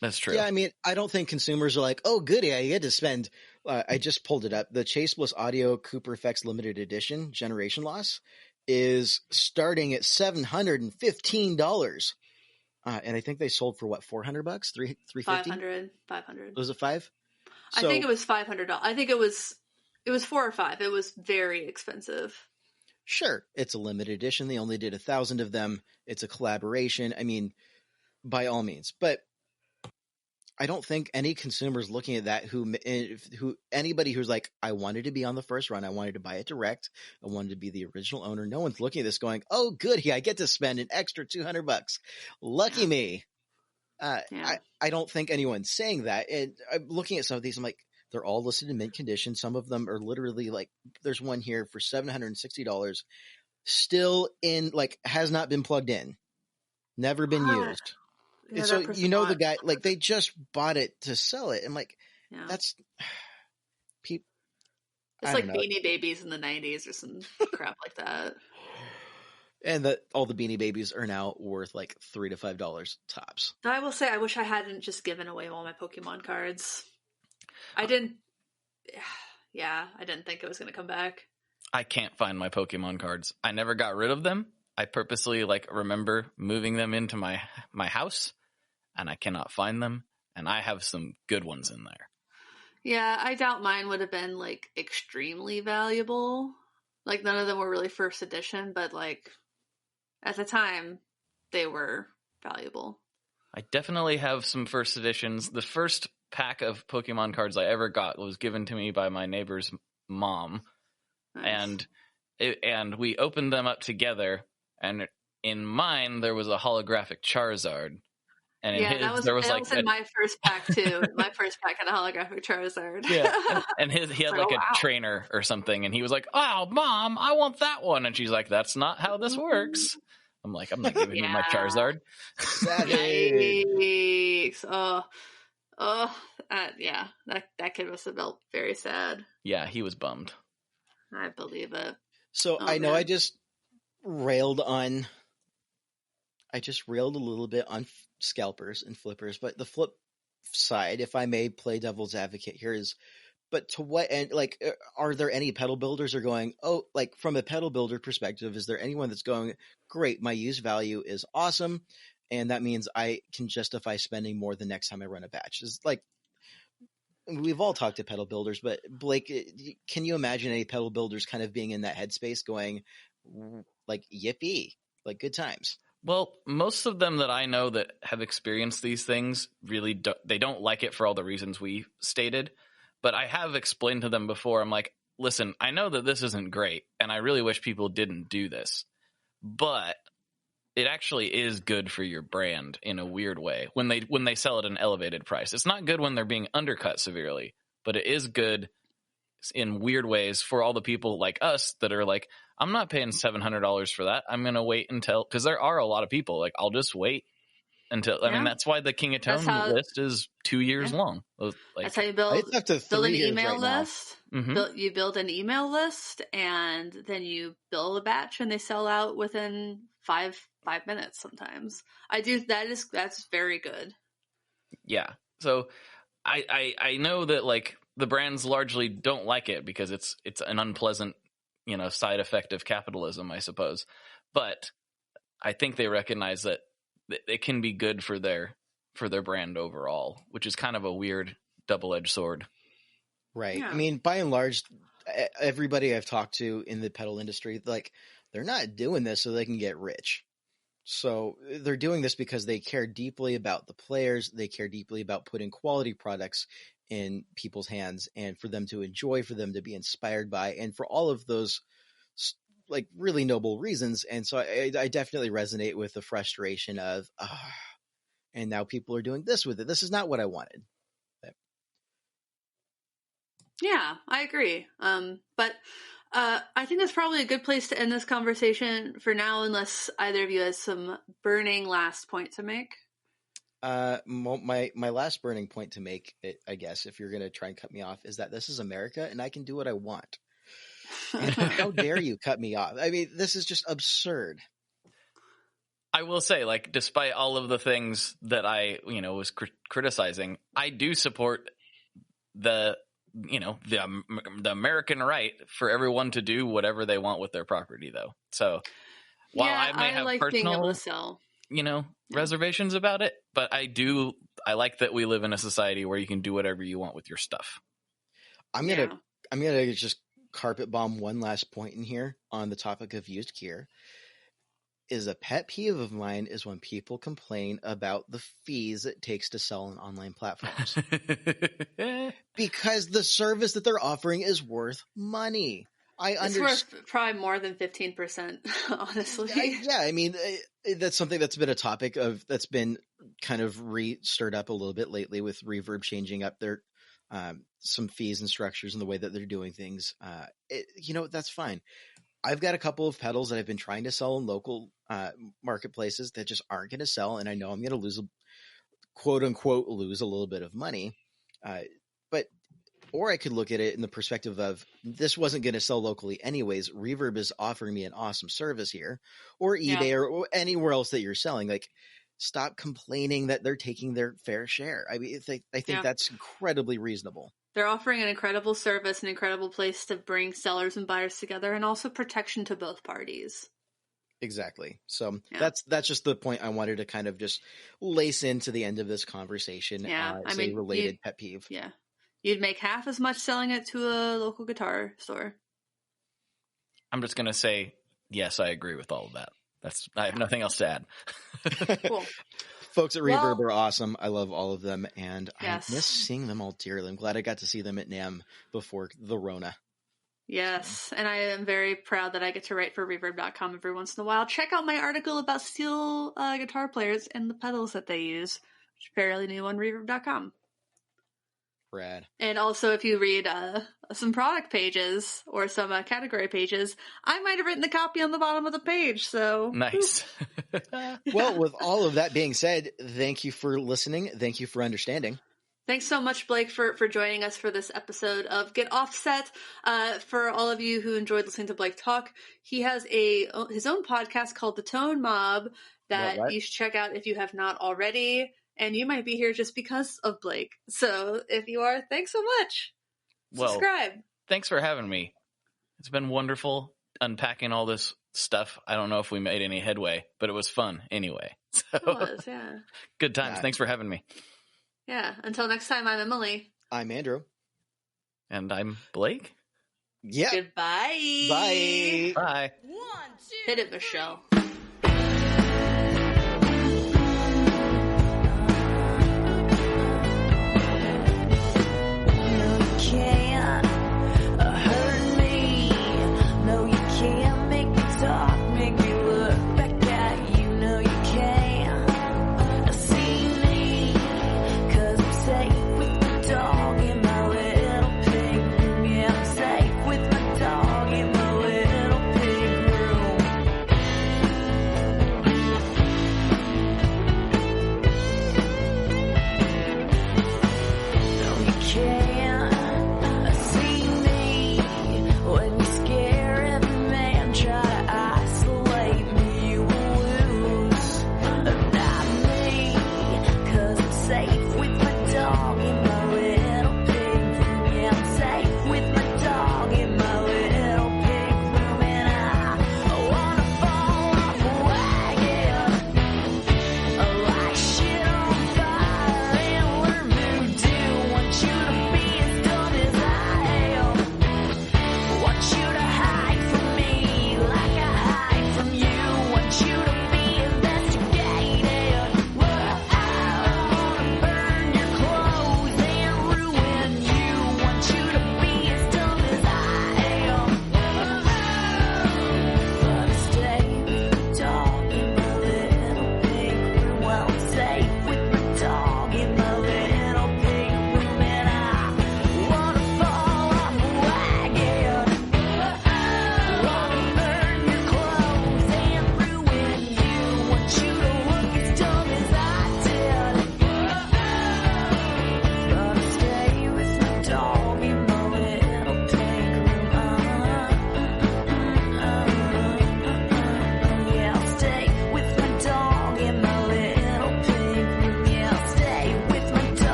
That's true. Yeah, I mean, I don't think consumers are like, oh, goody, I get to spend. I just pulled it up. The Chase Bliss Audio Cooper Effects Limited Edition Generation Loss is starting at $715. And I think they sold for what, $400, $350? 500. Was it $500? I think it was $500. I think it was $4 or $5. It was very expensive. Sure, it's a limited edition. They only did 1,000 of them. It's a collaboration. I mean, by all means, but I don't think any consumers looking at that who anybody who's like, I wanted to be on the first run, I wanted to buy it direct, I wanted to be the original owner. No one's looking at this going, oh, goody, I get to spend an extra $200. Lucky me. I don't think anyone's saying that. And I'm looking at some of these, I'm like, they're all listed in mint condition. Some of them are literally like, there's one here for $760, still in, like, has not been plugged in, never been used. Yeah, so the guy, like, they just bought it to sell it. And like, that's people. It's like Beanie Babies in the 90s or some crap like that. And all the Beanie Babies are now worth like $3 to $5 tops. I will say, I wish I hadn't just given away all my Pokemon cards. I didn't think it was going to come back. I can't find my Pokemon cards. I never got rid of them. I purposely remember moving them into my house, and I cannot find them. And I have some good ones in there. Yeah, I doubt mine would have been like extremely valuable. Like, none of them were really first edition, but like at the time they were valuable. I definitely have some first editions. The first pack of Pokemon cards I ever got was given to me by my neighbor's mom. Nice. And we opened them up together, and in mine there was a holographic Charizard. And in his, that was in my first pack too. My first pack had a holographic Charizard. Yeah, and he had like a trainer or something, and he was like, "Oh, Mom, I want that one," and she's like, "That's not how this works." I'm like, "I'm not giving you my Charizard." Yikes! Yeah, that kid must have felt very sad. Yeah, he was bummed. I believe it. So I know I just railed a little bit on scalpers and flippers, but the flip side, if I may play devil's advocate here, is But to what end? Like, are there any pedal builders are going? Oh, like from a pedal builder perspective, is there anyone that's going? Great, my use value is awesome, and that means I can justify spending more the next time I run a batch. Is like we've all talked to pedal builders, but Blake, can you imagine any pedal builders kind of being in that headspace, going like yippee, like good times? Well, most of them that I know that have experienced these things really they don't like it for all the reasons we stated. But I have explained to them before, I'm like, listen, I know that this isn't great, and I really wish people didn't do this. But it actually is good for your brand in a weird way when they sell at an elevated price. It's not good when they're being undercut severely, but it is good in weird ways for all the people like us that are like, I'm not paying $700 for that. I'm going to wait until, because there are a lot of people like, I'll just wait until, I mean, that's why the King of Tone list is 2 years long. Like, that's how you it's up to build an 3 years email right list. Mm-hmm. You build an email list, and then you build a batch, and they sell out within five minutes sometimes. That's very good. Yeah. So I know that like the brands largely don't like it because it's an unpleasant, side effect of capitalism, I suppose. But I think they recognize that it can be good for their brand overall, which is kind of a weird double-edged sword. Right. Yeah. I mean, by and large, everybody I've talked to in the pedal industry, like they're not doing this so they can get rich. So they're doing this because they care deeply about the players. They care deeply about putting quality products in people's hands and for them to enjoy, for them to be inspired by, and for all of those like really noble reasons. And so I definitely resonate with the frustration of, and now people are doing this with it. This is not what I wanted. Yeah, I agree. But I think that's probably a good place to end this conversation for now, unless either of you has some burning last point to make. My last burning point to make, I guess, if you're going to try and cut me off, is that this is America and I can do what I want. And how dare you cut me off? I mean, this is just absurd. I will say, like, despite all of the things that I, was criticizing, I do support the American right for everyone to do whatever they want with their property, though. So while I may have like personal, being able to sell, reservations about it, but I like that we live in a society where you can do whatever you want with your stuff. I'm gonna just carpet bomb one last point in here on the topic of used gear. Is a pet peeve of mine is when people complain about the fees it takes to sell on online platforms. Because the service that they're offering is worth money. It's worth probably more than 15%, honestly. Yeah, I mean, that's something that's been a topic that's been kind of stirred up a little bit lately with Reverb changing up their some fees and structures and the way that they're doing things. That's fine. I've got a couple of pedals that I've been trying to sell in local marketplaces that just aren't going to sell, and I know I'm going to lose, quote unquote, a little bit of money. Or I could look at it in the perspective of this wasn't going to sell locally anyways. Reverb is offering me an awesome service here, or eBay or anywhere else that you're selling. Like, stop complaining that they're taking their fair share. I mean, I think that's incredibly reasonable. They're offering an incredible service, an incredible place to bring sellers and buyers together, and also protection to both parties. Exactly. So that's just the point I wanted to kind of just lace into the end of this conversation. Yeah, related pet peeve. Yeah. You'd make half as much selling it to a local guitar store. I'm just going to say, yes, I agree with all of that. I have nothing else to add. Cool. Folks at Reverb are awesome. I love all of them, and I miss seeing them all dearly. I'm glad I got to see them at NAMM before the Rona. Yes, and I am very proud that I get to write for Reverb.com every once in a while. Check out my article about steel guitar players and the pedals that they use, which is fairly new on Reverb.com. Rad. And also, if you read some product pages or some category pages, I might have written the copy on the bottom of the page. So nice. Well, with all of that being said, thank you for listening. Thank you for understanding. Thanks so much, Blake, for joining us for this episode of Get Offset. For all of you who enjoyed listening to Blake talk, he has his own podcast called The Tone Mob that you should check out if you have not already. And you might be here just because of Blake. So if you are, thanks so much. Well, subscribe. Thanks for having me. It's been wonderful unpacking all this stuff. I don't know if we made any headway, but it was fun anyway. So, It was, yeah. Good times. Yeah. Thanks for having me. Yeah. Until next time, I'm Emily. I'm Andrew. And I'm Blake. Yeah. Goodbye. Bye. Bye. 1, 2, Hit it, Michelle.